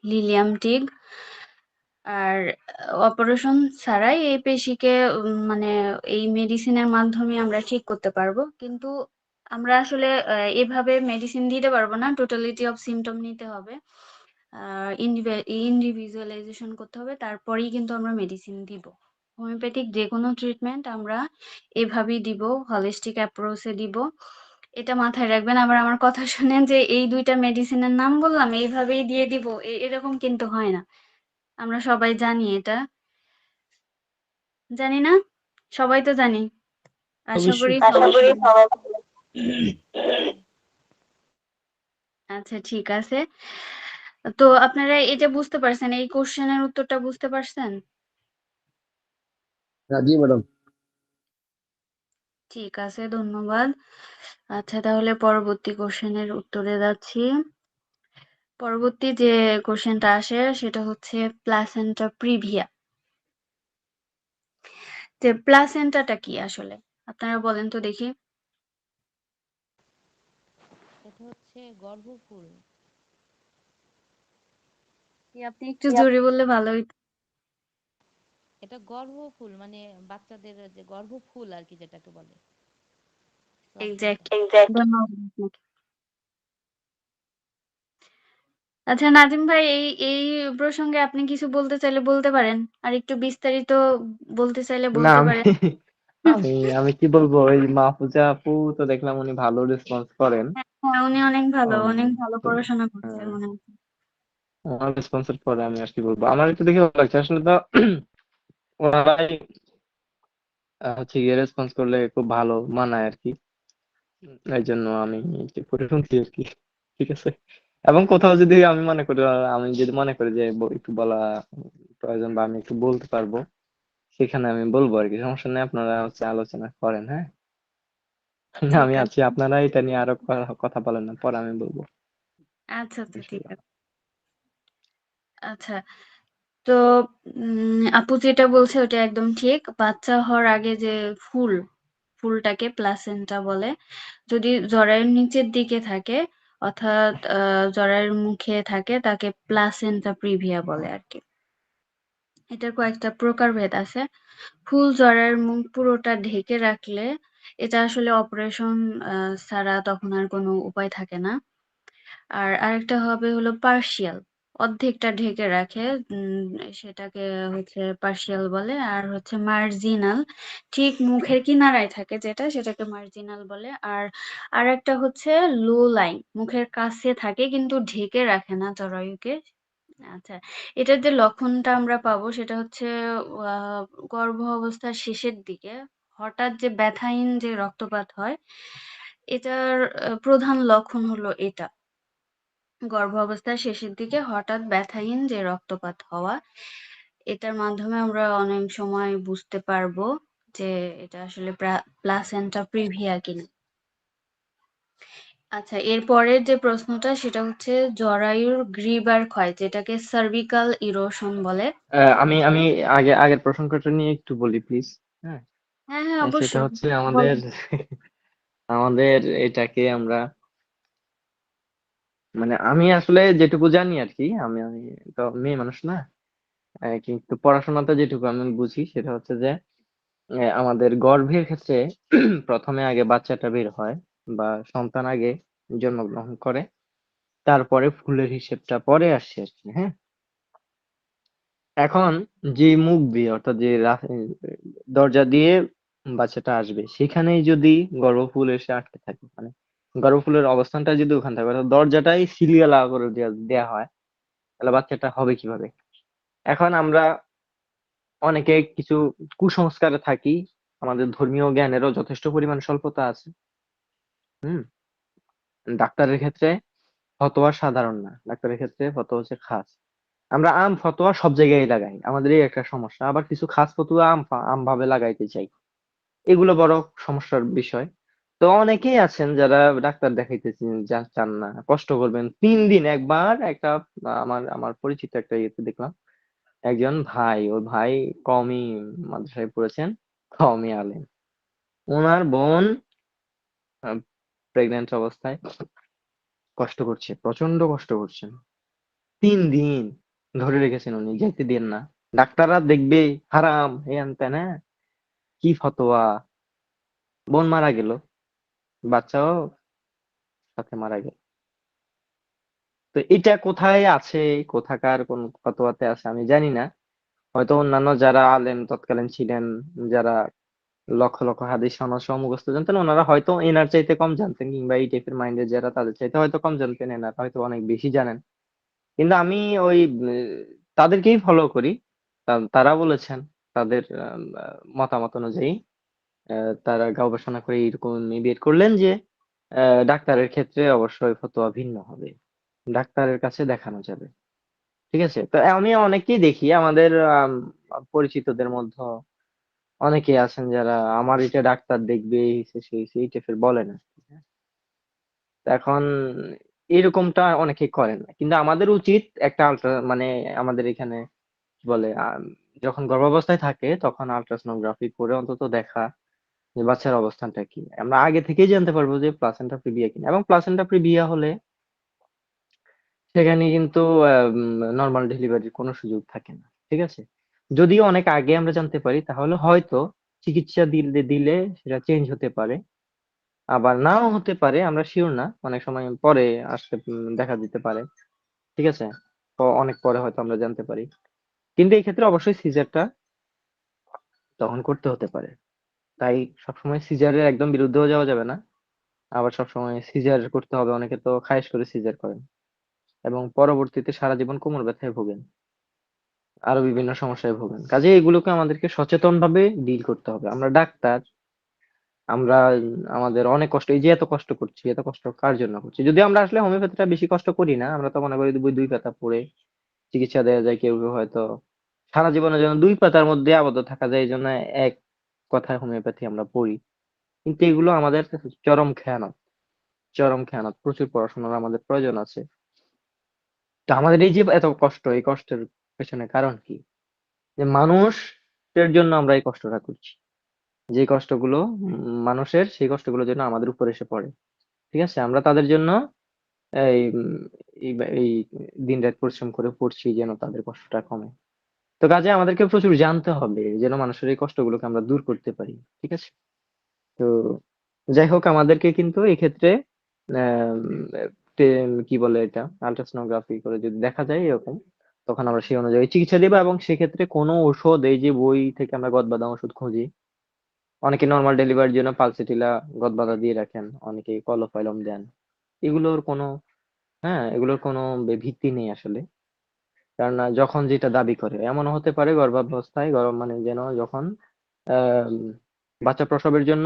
লিলিয়াম টিগ। আর অপারেশন ছাড়াই এই পেশিকে মানে এই মেডিসিনের মাধ্যমে আমরা ঠিক করতে পারবো, কিন্তু আমরা আসলে এভাবে মেডিসিন দিতে পারবো না, টোটালিটি অফ সিমটম নিতে হবে, ইন্ডিভিজুয়ালাইজেশন করতে হবে, তারপরেই কিন্তু আমরা মেডিসিন দিব। হোমিওপ্যাথিক যে কোনো ট্রিটমেন্ট আমরা এভাবেই দিব, হলিস্টিক অ্যাপ্রোচে দিব। এটা মাথায় রাখবেন। আবার আমার কথা শুনেন যে এই দুইটা মেডিসিনের নাম বললাম এইভাবেই দিয়ে দিব, এরকম কিন্তু হয় না। আমরা সবাই জানি এটা, জানি না, সবাই তো জানি, আশা করি অবশ্যই। সবাই জানি। আচ্ছা ঠিক আছে। তো আপনারা এটা বুঝতে পারছেন, এই কোশ্চেনের উত্তরটা বুঝতে পারছেন? হ্যাঁ, জি ম্যাডাম। ঠিক আছে, ধন্যবাদ। আচ্ছা, তাহলে পরবর্তী কোশ্চেনের উত্তরে যাচ্ছি। পরবর্তী যে কোশ্চেনটা আসে সেটা হচ্ছে প্লাসেন্টা প্রিভিয়া। যে প্লাসেন্টাটা কি আসলে, আপনারা বলেন তো দেখি। এটা হচ্ছে গর্ভফুল। আপনি একটু জোরে বললে ভালো হইতো। এটা গর্ভফুল মানে বাচ্চাদের যে গর্ভফুল আর কি যেটাকে বলে প্লাসেন্টা। এক্স্যাক্টলি, ধন্যবাদ আপনাকে। আচ্ছা নাজিম ভাই, এই এই প্রসঙ্গে আপনি কিছু বলতে চাইলে বলতে পারেন, আর একটু বিস্তারিত বলতে চাইলে না, বলতে আমি পারেন। আমি আমি কি বলবো, ওই মাহফুজা আপু তো দেখলাম উনি ভালো রেসপন্স করেন। হ্যাঁ হ্যাঁ, উনি অনেক ভালো তো পড়াশোনা করছে হ্যাঁ, মনে হচ্ছে। আমার রেসপন্সের পরে আমি আর কি বলবো, আমার একটু দেখে ভালো লাগছে আসলে। তো ওনারাই হচ্ছে গিয়ে রেসপন্স করলে খুব ভালো মানায় আর কি। এই জন্য আমি একটু পড়ে শুনছি আর কি। ঠিক আছে। এবং কোথাও যদি আমি মনে করি, আমি যদি মনে করি যে একটু বলা প্রয়োজন বা আমি একটু বলতে পারবো, সেখানে আমি বলবো আর কি, সমস্যা নেই। আপনারা হচ্ছে আলোচনা করেন, হ্যাঁ। ঠিক আমি আছি, আছে, আপনারা এটা নিয়ে আরো কথা বলেন না, পরে আমি বলবো আচ্ছা আচ্ছা, ঠিক ইনশাল্লাহ। আছে। আচ্ছা, তো আপু যেটা বলছে ওটা একদম ঠিক। বাচ্চা হওয়ার আগে যে ফুল ফুলটাকে প্লাসেন্টা বলে। যদি জরায়ুর নিচের দিকে থাকে, অর্থাৎ জরায়ুর মুখে থাকে, তাকে প্লাসেন্টা প্রিভিয়া বলে আর কি। এটার কয়েকটা প্রকারভেদ আছে। ফুল জরায়ুর মুখ পুরোটা ঢেকে রাখলে এটা আসলে অপারেশন ছাড়া তখন আর কোনো উপায় থাকে না। আর আরেকটা হবে হলো পার্শিয়াল, অর্ধেকটা ঢেকে রাখে, সেটাকে হচ্ছে পার্শিয়াল বলে। আর হচ্ছে মার্জিনাল, ঠিক মুখের কিনারায় থাকে যেটা, সেটাকে মার্জিনাল বলে। আর আরেকটা হচ্ছে লো লাইন, মুখের কাছে থাকে কিন্তু ঢেকে রাখে না জরায়ুকে। আচ্ছা, এটার যে লক্ষণটা আমরা পাবো সেটা হচ্ছে আহ গর্ভ অবস্থার শেষের দিকে হঠাৎ যে ব্যথাহীন যে রক্তপাত হয়, এটার প্রধান লক্ষণ হলো এটা। গর্ভাবস্থার শেষের দিকে হঠাৎ ব্যথাহীন যে রক্তপাত হওয়া, এটার মাধ্যমে আমরা অনেক সময় বুঝতে পারবো যে এটা আসলে প্লাসেন্টা প্রিভিয়া কিনা। আচ্ছা, এর পরের যে প্রশ্নটা সেটা হচ্ছে জরায়ুর গ্রীবার ক্ষয়, যেটাকে সার্ভিক্যাল ইরোশন বলে। আমি আমি আগের প্রসঙ্গটা নিয়ে একটু বলি প্লিজ। হ্যাঁ। হ্যাঁ হ্যাঁ, সেটা অবশ্যই হচ্ছে আমাদের বলেন। আমাদের এটাকে আমরা, মানে আমি আসলে যেটুকু জানি আর কি, আমি তো মেয়ে মানুষ না। কিন্তু পড়াশোনাতে যেটুকু আমি বুঝি সেটা হচ্ছে যে আমাদের গর্ভের ক্ষেত্রে প্রথমে আগে বাচ্চাটা বের হয় বা সন্তান আগে জন্মগ্রহণ করে, তারপরে ফুলের হিসেবটা পরে আসছে আর কি। হ্যাঁ। এখন যে মুখ দিয়ে, অর্থাৎ যে দরজা দিয়ে বাচ্চাটা আসবে, সেখানেই যদি গর্ভফুল এসে আটকে থাকে, মানে গর্ভফুলের অবস্থানটা যদি ওখানে থাকে, অর্থাৎ দরজাটাই সিরিয়াল করে দেয়া হয়, তাহলে বাচ্চাটা হবে কিভাবে? এখন আমরা অনেকে কিছু কুসংস্কারে থাকি, আমাদের ধর্মীয় জ্ঞানেরও যথেষ্ট পরিমাণ স্বল্পতা আছে। হুম। ডাক্তারের ক্ষেত্রে ফতোয়া সাধারণ না, ডাক্তারের ক্ষেত্রে ফতোয়া হচ্ছে খাস। আমরা আম ফতোয়া সব জায়গায় লাগাই, আমাদের এই একটা সমস্যা। আবার কিছু খাস ফতোয়া আম ভাবে লাগাইতে চাই, এগুলো বড় সমস্যার বিষয়। তো অনেকেই আছেন যারা ডাক্তার দেখাইতে চান না, কষ্ট করবেন 3 দিন একবার একটা। আমার আমার পরিচিত একটা ইয়েতে দেখলাম, একজন ভাই, ওর ভাই কওমি মাদ্রাসায় পড়েছেন, কওমি আলেম। ওনার বোন প্রেগনেন্ট অবস্থায় কষ্ট করছে, প্রচন্ড কষ্ট করছেন। 3 দিন ধরে রেখেছেন, উনি যেতে দেন না। ডাক্তাররা দেখবে হারাম হ্যান ত্যান, হ্যাঁ। কি ফতোয়া! বোন মারা গেল, বাচ্চাও সাথে মারা গেল। তো এটা কোথায় আছে, কোথাকার কোন ফতোয়াতে আছে আমি জানি না। হয়তো অন্যান্য যারা আলেম তৎকালীন ছিলেন, যারা লক্ষ লক্ষ হাদিস সনদ সহ মুখস্থ জানতেন, ওনারা হয়তো এনার চাইতে কম জানতেন, কিংবা এই টাইপের মাইন্ডের যারা, তাদের চাইতে হয়তো কম জানতেন, এনার হয়তো অনেক বেশি জানেন। কিন্তু আমি ওই তাদেরকেই ফলো করি। তারা বলেছেন তাদের মতামত অনুযায়ী, তারা গবেষণা করে এরকম বের করলেন যে ডাক্তারের ক্ষেত্রে অবশ্যই ফতোয়া ভিন্ন হবে। ডাক্তারের কাছে দেখানো যাবে। ঠিক আছে? তো আমি অনেককেই দেখি আমাদের পরিচিতদের মধ্যে অনেকেই আছেন যারা আমার এটা ডাক্তার দেখবে এই হইছে, সেই হইছে, এই টাইপের বলেন আর কি, হ্যাঁ? তো এখন এরকমটা অনেকে করেন না, কিন্তু আমাদের উচিত একটা মানে আমাদের এখানে কি বলে যখন গর্ভাবস্থায় থাকে তখন আলট্রাসোনোগ্রাফি করে অন্তত দেখা যে বাচ্চার অবস্থানটা কি। আমরা আগে থেকেই জানতে পারবো যে প্লাসেন্টা প্রিভিয়া কিনা, এবং প্লাসেন্টা প্রিভিয়া হলে সেখানে কিন্তু নর্মাল ডেলিভারির কোনো সুযোগ থাকে না। ঠিক আছে? যদিও অনেক আগে আমরা জানতে পারি তাহলে হয়তো চিকিৎসা দিলে দিলে সেটা চেঞ্জ হতে পারে, আবার নাও হতে পারে, আমরা শিওর না, অনেক সময় পরে আসতে দেখা দিতে পারে। ঠিক আছে? অনেক পরে হয়তো আমরা জানতে পারি, কিন্তু এই ক্ষেত্রে অবশ্যই সিজারটা তখন করতে হতে পারে। তাই সবসময় সিজারের একদম বিরুদ্ধেও যাওয়া যাবে না, আবার সবসময় সিজার করতে হবে, অনেকে তো খায়েশ করে সিজার করেন এবং পরবর্তীতে সারা জীবন কোমর ব্যথায় ভোগেন, আরো বিভিন্ন সমস্যায় ভোগেন। কাজে এগুলোকে আমাদেরকে সচেতন ভাবে ডিল করতে হবে। আমরা ডাক্তার, আমরা আমাদের অনেক কষ্ট, এই যে এত কষ্ট করছি, এত কষ্ট কার জন্য করছি? যদি আমরা আসলে হোমিওপ্যাথিটা বেশি কষ্ট করি না, আমরা তো মনে করি দুই দুই পাতা পড়ে চিকিৎসা দেওয়া যায়, কেউ কেউ হয়তো সারা জীবনের জন্য দুই পাতার মধ্যে আবদ্ধ থাকা যায়, এই জন্য এক কথায় হোমিওপ্যাথি আমরা পড়ি। কিন্তু এগুলো আমাদের চরম খেয়ানত, চরম খেয়ানত। প্রচুর পড়াশোনার আমাদের প্রয়োজন আছে। তো আমাদের এই যে এত কষ্ট, এই কষ্টের পেছনে কারণ কি? যে মানুষের জন্য আমরা এই কষ্টটা করছি, যে কষ্টগুলো মানুষের, সেই কষ্টগুলো যেন আমাদের উপর এসে পড়ে। ঠিক আছে? আমরা তাদের জন্য এই এই দিন রাত পরিশ্রম করে পড়ছি যেন তাদের কষ্টটা কমে। তো কাজে আমাদেরকে প্রচুর জানতে হবে যেন মানুষের এই কষ্টগুলোকে আমরা দূর করতে পারি। ঠিক আছে? তো যাই হোক, আমাদেরকে কিন্তু এক্ষেত্রে আহ, কি বলে এটা, আল্ট্রাসোনোগ্রাফি করে যদি দেখা যায় এরকম, তখন আমরা সেই অনুযায়ী চিকিৎসা দিব। এবং সেক্ষেত্রে কোনো ঔষধ, এই যে বই থেকে আমরা গদ বাঁধা ওষুধ খুঁজি, অনেকে নর্মাল ডেলিভারির জন্য পালসেটিলা গদ বাঁধা দিয়ে রাখেন, অনেকে কলোফাইলম দেন, এগুলোর কোনো, হ্যাঁ, এগুলোর কোনো ভিত্তি নেই আসলে। কারণ যখন যেটা দাবি করে, এমনও হতে পারে গর্ভাবস্থায় গরম মানে যেন যখন আহ বাচ্চা প্রসবের জন্য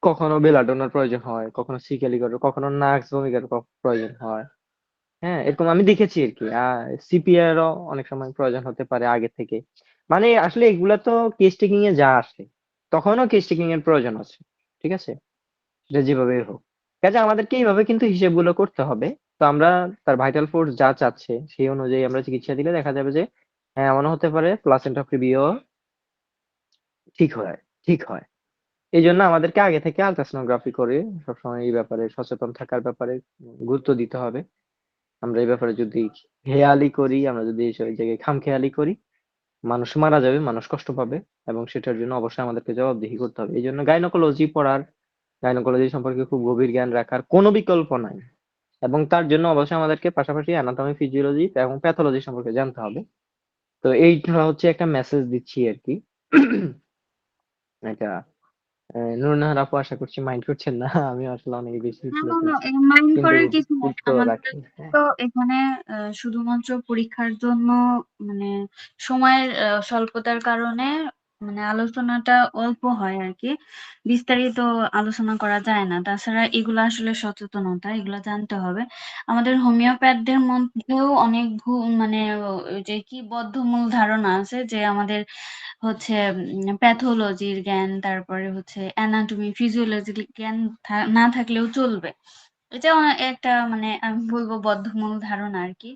কখনো বেলাডোনার প্রয়োজন হয়, কখনো সিক্যালিগরের, কখনো নার্স ভূমিকার প্রয়োজন হয়। হ্যাঁ, এরকম আমি দেখেছি আর কি। সিপিআরও অনেক সময় প্রয়োজন হতে পারে আগে থেকে। মানে আসলে এগুলা তো কেস টেকিং এ যা আসে, তখনও কেস টেকিং এর প্রয়োজন আছে। ঠিক আছে? সেটা যেভাবে হোক, কাজে আমাদেরকে এইভাবে কিন্তু হিসেবগুলো করতে হবে। তো আমরা তার ভাইটাল ফোর্স যা চাচ্ছে সেই অনুযায়ী আমরা চিকিৎসা দিলে দেখা যাবে যে হ্যাঁ, এমনও হতে পারে প্লাসেন্টা প্রিভিও ঠিক হয়, ঠিক হয়। এই জন্য আমাদেরকে আগে থেকে আলট্রাসোনোগ্রাফি করে সবসময় এই ব্যাপারে সচেতন থাকার ব্যাপারে গুরুত্ব দিতে হবে। আমরা এই ব্যাপারে যদি হেয়ালি করি, আমরা যদি এইসব জায়গায় খামখেয়ালি করি, মানুষ মারা যাবে, মানুষ কষ্ট পাবে, এবং সেটার জন্য অবশ্যই আমাদেরকে জবাবদিহি করতে হবে। এই জন্য গাইনোকোলজি পড়ার, গাইনোকোলজি সম্পর্কে খুব গভীর জ্ঞান রাখার কোনো বিকল্প নাই। এবং তার জন্য অবশ্যই আমাদেরকে পাশাপাশি অ্যানাটমি, ফিজিওলজি এবং প্যাথোলজি সম্পর্কে জানতে হবে। তো এইটা হচ্ছে একটা মেসেজ দিচ্ছি আর কি। এটা নুরুন্নাহার আপু আশা করছি মাইন্ড করছেন না। আমি আসলে অনেক বেশি না, বলে না, না, ফেলছি, মাইন্ড কিন্তু করার কিছু নাই। উত্তর আমাদের রাখি। হ্যাঁ, তো এখানে শুধুমাত্র পরীক্ষার জন্য, মানে সময়ের স্বল্পতার কারণে মানে আলোচনাটা অল্প হয় আর কি, বিস্তারিত আলোচনা করা যায় না। তাছাড়া এগুলো আসলে সচেতনতা, এগুলো জানতে হবে। আমাদের হোমিওপ্যাথদের মধ্যেও অনেক মানে ওই যে কি বদ্ধমূল ধারণা আছে যে আমাদের হচ্ছে প্যাথোলজির জ্ঞান, তারপরে হচ্ছে অ্যানাটমি, ফিজিওলজির জ্ঞান না থাকলেও চলবে। এটা একটা মানে আমি বলবো বদ্ধমূল ধারণা আর কি।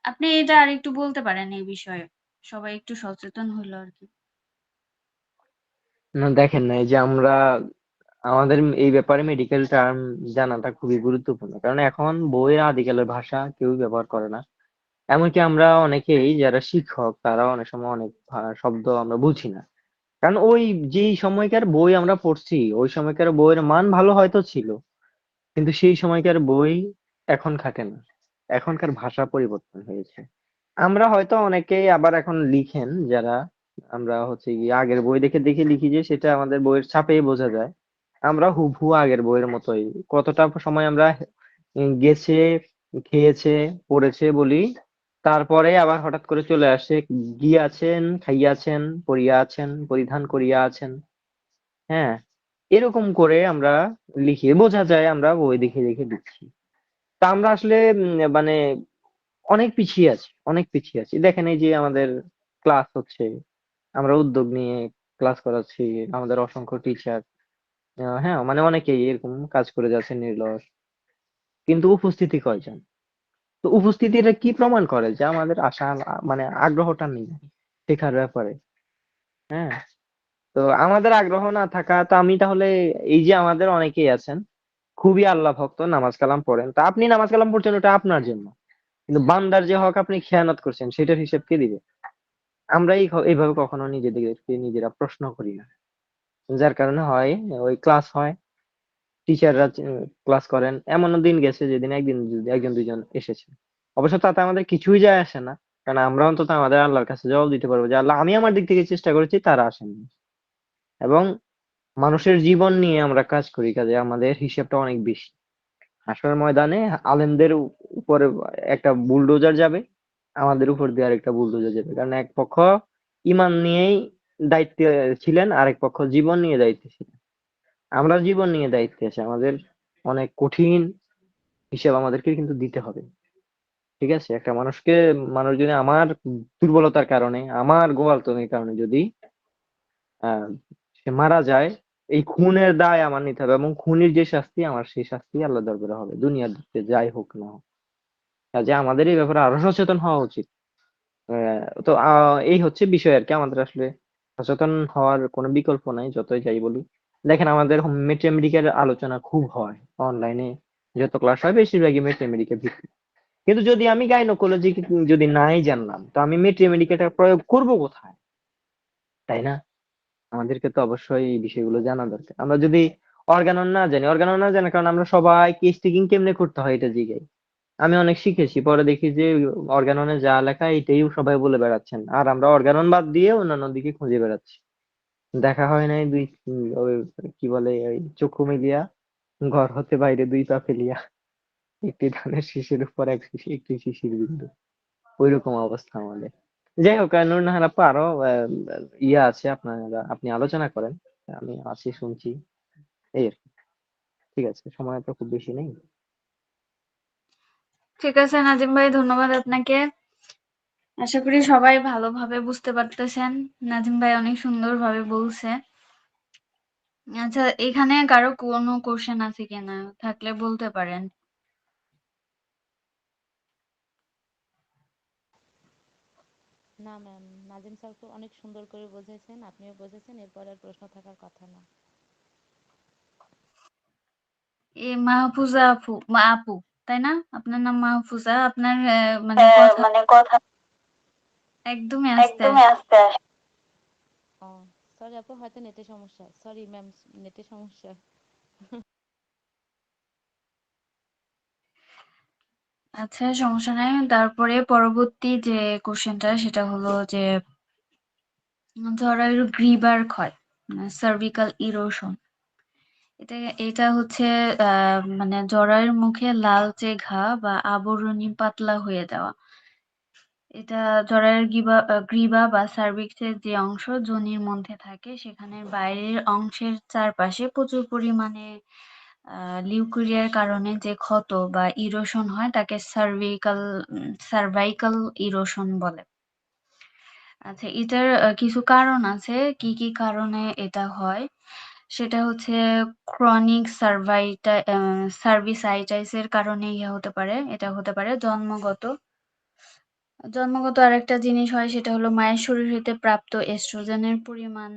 আপনি এটা আর একটু বলতে পারেন এই বিষয়ে, সবাই একটু সচেতন হলো আর কি। না দেখেন না, এই যে আমরা আমাদের এই ব্যাপারে মেডিকেল টার্ম জানাটা খুবই গুরুত্বপূর্ণ, কারণ এখন বইয়ের আদিকালের ভাষা কেউ ব্যবহার করে না। এমনকি আমরা অনেকেই যারা শিক্ষক, তারা অনেক সময় অনেক শব্দ আমরা বুঝি না। কারণ ওই যেই সময়কার বই আমরা পড়ছি, ওই সময়কার বইয়ের মান ভালো হয়তো ছিল, কিন্তু সেই সময়কার বই এখন খাটে না। এখনকার ভাষা পরিবর্তন হয়েছে। আমরা হয়তো অনেকেই আবার এখন লিখেন যারা, আমরা হচ্ছে গিয়ে আগের বই দেখে দেখে লিখি যে সেটা আমাদের বইয়ের ছাপেই বোঝা যায়। আমরা হুবহু আগের বইয়ের মতোই কতটা সময় আমরা গেছে, খেয়েছে, পড়েছে বলি, তারপরে আবার হঠাৎ করে চলে আসে গিয়াছেন, খাইয়াছেন, পড়িয়া আছেন, পরিধান করিয়া আছেন। হ্যাঁ, এরকম করে আমরা লিখি, বোঝা যায় আমরা বই দেখে দেখে লিখছি। তা আমরা আসলে মানে অনেক পিছিয়ে আছি, অনেক পিছিয়ে আছি। দেখেন এই যে আমাদের ক্লাস হচ্ছে, আমরা উদ্যোগ নিয়ে ক্লাস করাচ্ছি, আমাদের অসংখ্য টিচার, হ্যাঁ মানে অনেকেই এরকম কাজ করে যাচ্ছে নির্লস, কিন্তু উপস্থিতি কয়জন? তো উপস্থিতিটা কি প্রমাণ করে? যে আমাদের আশা মানে আগ্রহটা নেই শেখার ব্যাপারে। হ্যাঁ, তো আমাদের আগ্রহ না থাকা, তো আমি তাহলে এই যে আমাদের অনেকেই আছেন খুবই আল্লাহ ভক্ত, নামাজ কালাম পড়েন, তা আপনি নামাজ কালাম পড়ছেন ওটা আপনার জন্য, কিন্তু বান্দার যে হক আপনি খেয়ানত করছেন সেটার হিসেব কে দিবে? আমরা এইভাবে কখনো নিজেদেরকে নিজেরা প্রশ্ন করি না। যার কারণে হয়, ওই ক্লাস হয়, টিচাররা ক্লাস করেন, এমনও দিন গেছে যেদিন একজন দুইজন এসেছে। অবশ্য তাতে আমাদের কিছুই যায় আসে না, কারণ আমরা অন্তত আমাদের আল্লাহর কাছে জবাব দিতে পারবো যে আল্লাহ, আমি আমার দিক থেকে চেষ্টা করেছি, তারা আসেননি। এবং মানুষের জীবন নিয়ে আমরা কাজ করি, কাজে আমাদের হিসেবটা অনেক বেশি। হাসরের ময়দানে আলেমদের উপরে একটা বুলডোজার যাবে, আমাদের উপর দিয়ে আরেকটা বুলডোজার যাবে, কারণ এক পক্ষ ইমান নিয়েই দায়িত্বে ছিলেন, আরেক পক্ষ জীবন নিয়ে দায়িত্বে ছিলেন। আমরা জীবন নিয়ে দায়িত্বে আছি, আমাদের অনেক কঠিন হিসেব আমাদেরকে কিন্তু দিতে হবে। ঠিক আছে, একটা মানুষ যদি আমার দুর্বলতার কারণে, আমার গোয়ালতনের কারণে যদি আহ সে মারা যায়, এই খুনের দায় আমার নিতে হবে, এবং খুনির যে শাস্তি, আমার সেই শাস্তি আল্লাহ দরবারে হবে, দুনিয়াতে যাই হোক না হোক। কাজে আমাদের এই ব্যাপারে আরো সচেতন হওয়া উচিত। তো এই হচ্ছে বিষয় আর কি, আমাদের আসলে সচেতন হওয়ার কোনো বিকল্প নাই, যতই যাই বলি। দেখেন আমাদের মেট আমেরিকার আলোচনা খুব হয় অনলাইনে, যত ক্লাস হয় বেশিরভাগই মেট আমেরিকা ভিত্তিক। কিন্তু যদি আমি গাইনোকোলজি যদি নাই জানলাম, তো আমি মেট আমেরিকাটা প্রয়োগ করব কোথায়? তাই না? আমাদেরকে তো অবশ্যই এই বিষয়গুলো জানা দরকার। আমরা যদি অর্গানন না জানার কারণে আমরা সবাই কেস টেকিং কেমনে করতে হয় এটা জিগাই। আমি অনেক শিখেছি, পরে দেখি যে অর্গাননে যা লেখা এটাই সবাই বলে বেড়াচ্ছেন, আর আমরা অর্গানন বাদ দিয়ে অন্যান্য দিকে খুঁজে বেড়াচ্ছি। দেখা হয় নাই ওই কি বলে, ওই চক্ষু মেলিয়া ঘর হতে বাইরে দুই পা ফেলিয়া, একটি ধানের শীষের উপর একটি শিশির বিন্দু, ওইরকম অবস্থা আমাদের। যাই হোক, নূর নাহার আপা, আরো ইয়ে আছে, আপনি আলোচনা করেন, আমি আছি শুনছি, এই আর কি। ঠিক আছে, সময় তো খুব বেশি নেই। ঠিক আছে নাজিম ভাই, ধন্যবাদ আপনাকে। আশা করি সবাই ভালোভাবে বুঝতে পারতেছেন। নাজিম ভাই অনেক সুন্দরভাবে বলছে। আচ্ছা, এখানে কারো কোনো কোশ্চেন আছে কিনা? থাকলে বলতে পারেন। না ম্যাম, নাজিম স্যার তো অনেক সুন্দর করে বোঝাইছেন, আপনিও বোঝেছেন, এরপর আর প্রশ্ন থাকার কথা না। মাহফুজা আপু, তাই না? আপনার নাম মাহফুজা। আপনার মানে হ্যাঁ, কথা মানে কথা একদমই আস্তে একদমই আসে। আস্তে আসে। ও, সরি আপু, হয়তো নেটের সমস্যা, সরি ম্যাম, নেটের সমস্যা। আচ্ছা, সমস্যা নাই। তারপরে পরবর্তী যে কোশ্চেনটা সেটা হলো যে জরায়ুর গ্রীবার ক্ষয়, সার্ভিক্যাল ইরোশন। এটা এটা হচ্ছে মানে জরায়ুর মুখে লালচে ঘা বা আবরণী পাতলা হয়ে যাওয়া। এটা জরায়ুর গ্রীবা বা সার্ভিক্সের যে অংশ যোনির মধ্যে থাকে, সেখানের বাইরের অংশের চারপাশে প্রচুর পরিমাণে লিউকেরিয়ার কারণে যে ক্ষত বা ইরোশন হয় তাকে সার্ভাইকাল ইরোশন বলে। আচ্ছা, এটার কিছু কারণ আছে। কি কি কারণে এটা হয় সেটা হচ্ছে ক্রনিক সার্ভিসাইটিসের কারণে ইয়ে হতে পারে। এটা হতে পারে জন্মগত আরেকটা জিনিস হয়, সেটা হলো মায়ের শরীর হতে প্রাপ্ত এস্ট্রোজেনের পরিমাণ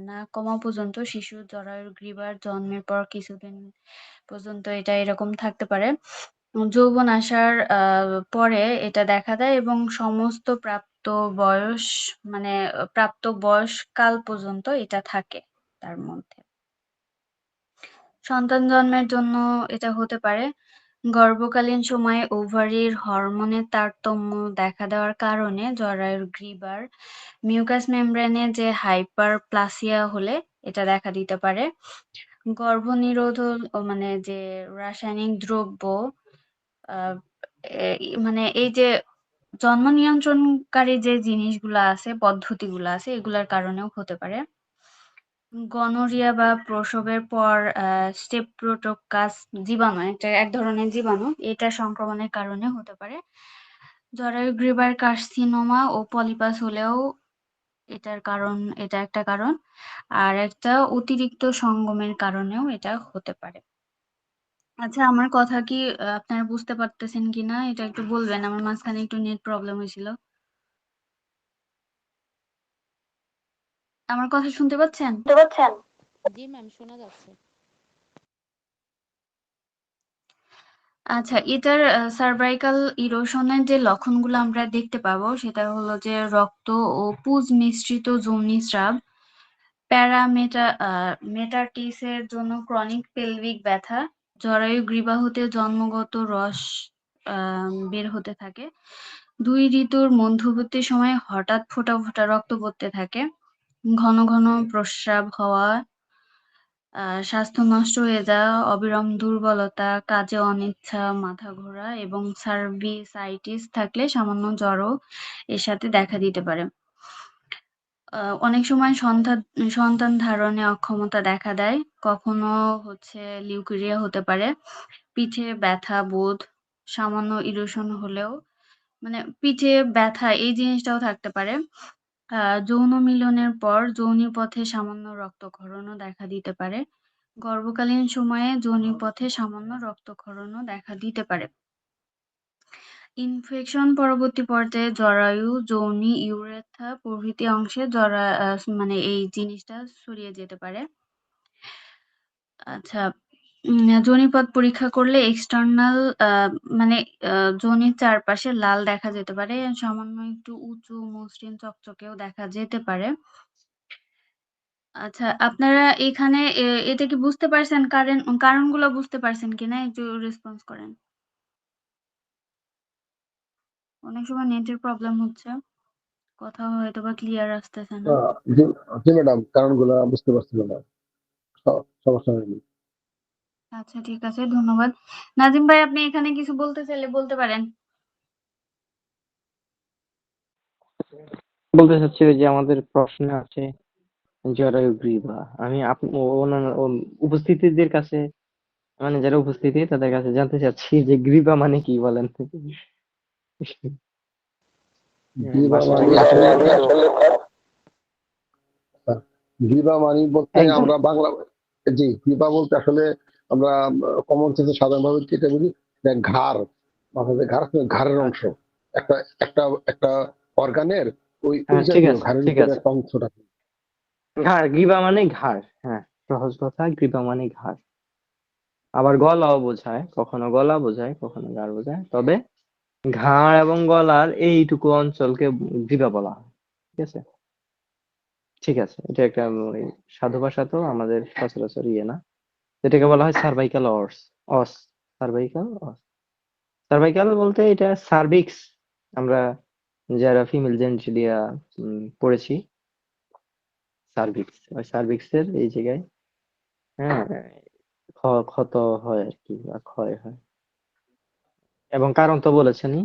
না কমা পর্যন্ত শিশু জরায়ুর গ্রীবার জন্মের পর কিছুদিন পর্যন্ত এটা এরকম থাকতে পারে। যৌবন আসার পরে এটা দেখা দেয় এবং সমস্ত বয়স মানে প্রাপ্ত বয়স কাল পর্যন্ত এটা থাকে তার মধ্যে। সন্তান জন্মের জন্য এটা হতে পারে গর্ভকালীন সময়ে ওভারির হরমোনের তারতম্য দেখা দেওয়ার কারণে জরায়ুর গ্রীবার মিউকাস মেমব্রেনে যে হাইপারপ্লাসিয়া হলে এটা দেখা দিতে পারে। গর্ভনিরোধক মানে যে রাসায়নিক দ্রব্য আহ, মানে এই যে জন্ম নিয়ন্ত্রণকারী যে জিনিসগুলো আছে, পদ্ধতিগুলো আছে, এগুলার কারণেও হতে পারে। গনোরিয়া বা প্রসবের পর স্টেপ্টোকক্কাস জীবাণু, এক ধরনের জীবাণু, এটা সংক্রমণের কারণে হতে পারে। জরায়ুগ্রীবার কার্সিনোমা ও পলিপাস হলেও এটা একটা কারণ। আর একটা অতিরিক্ত সঙ্গমের কারণেও এটা হতে পারে। আচ্ছা, আমার কথা কি আপনারা বুঝতে পারতেছেন কিনা এটা একটু বলবেন, আমার মাঝখানে একটু নেট প্রবলেম হয়েছিল। আমার কথা শুনতে পাচ্ছেন? জি ম্যাম, শোনা যাচ্ছে। আচ্ছা, এটার সার্ভাইকাল ইরোশনের যে লক্ষণগুলো আমরা দেখতে পাবো সেটা হলো যে রক্ত ও পুজ মিশ্রিত যোনিস্রাব, মেটার্টিসের জন্য ক্রনিক পেলভিক ব্যথা, জরায়ু গ্রীবা হতে জন্মগত রস বের হতে থাকে, 2 ঋতুর মধ্যবর্তী সময়ে হঠাৎ ফোঁটা ফোঁটা রক্ত পড়তে থাকে, ঘন ঘন প্রস্রাব হওয়া, স্বাস্থ্য নষ্ট হয়ে যাওয়া, অবিরাম দুর্বলতা, কাজে অনিচ্ছা, মাথা ঘোরা এবং সার্ভিসাইটিস থাকলে সামান্য জ্বরও এর সাথে দেখা দিতে পারে। অনেক সময় সন্তান ধারণে অক্ষমতা দেখা দেয়, কখনো লিউকেরিয়া হতে পারে, পিঠে ব্যথা বোধ, সামান্য ইরোশন হলেও মানে পিঠে ব্যথা এই জিনিসটাও থাকতে পারে। যৌন মিলনের পর যোনিপথে সামান্য রক্তক্ষরণও দেখা দিতে পারে। গর্ভকালীন সময়ে যোনিপথে সামান্য রক্তক্ষরণও দেখা দিতে পারে। ইনফেকশন পরবর্তী পর্যায়ে জরায়ু, যোনি, ইউরেথ্রা প্রভৃতি অংশে মানে এই জিনিসটা ছড়িয়ে যেতে পারে। আচ্ছা, যোনিপথ পরীক্ষা করলে এক্সটার্নাল মানে যোনির চারপাশে লাল দেখা যেতে পারে, সামান্য একটু উঁচু মসৃণ চকচকেও দেখা যেতে পারে। আচ্ছা, আপনারা এখানে এটা কি বুঝতে পারছেন? কারণগুলো বুঝতে পারছেন কিনা একটু রেসপন্স করেন। অনেক সময় নেটের প্রবলেম হচ্ছে, কথা হয়তোবা ক্লিয়ার আসতেছে না। জি, জি ম্যাডাম, কারণগুলো বুঝতে পারছিল না। সমস্যা হয়নি। আচ্ছা, ঠিক আছে, ধন্যবাদ। নাজিম ভাই, আপনি এখানে কিছু বলতে চাইলে বলতে পারেন। বলতে চাচ্ছি ওই যে আমাদের প্রশ্নে আছে জরায়ুগ্রীবা, আমি অন্যান্য উপস্থিতিদের কাছে, মানে যারা উপস্থিতি তাদের কাছে জানতে চাচ্ছি যে গ্রীবা মানে কি বলেন। গ্রীবা ভাষাটা মানে কি আসলে আসলে একটু গ্রীবা মানে বলতে একদম আমরা বাংলা, জি, গ্রীবা বলতে আসলে আমরা কমন সেন্সে সাধারণভাবে যেটা বুঝি যে ঘাড়, মাথাতে ঘাড় আছে, ঘাড়ের অংশ, আচ্ছা। একটা একটা একটা অর্গানের ওই ওই হ্যাঁ, ঠিক জাতীয় আছে, ঘাড়ের ঠিক ভিতরে আছে। একটা অংশটা। ঘাড়, গ্রীবা মানে ঘাড়, হ্যাঁ, সহজ কথা, গ্রীবা মানে ঘাড়। আবার গলাও বোঝায়, কখনো গলা বোঝায়, কখনো ঘাড় বোঝায়, তবে ঘাড় এবং গলার এইটুকু অঞ্চলকে গ্রীবা বলা হয়। ঠিক আছে, ঠিক আছে, এটা একটা ওই সাধু ভাষা, তো আমাদের সচরাচর ইয়ে না, যেটাকে বলা হয় সার্ভাইকাল অস, সার্ভাইকাল অস। সার্ভাইকাল বলতে এটা সার্ভিক্স, আমরা যারা ফিমেল জেনিটালিয়া পড়েছি, সার্ভিক্স, ওই সার্ভিক্সের এই জায়গায়, হ্যাঁ, ক্ষত হয় আর কি, বা ক্ষয় হয়। এবং কারণ তো বলেছেনই,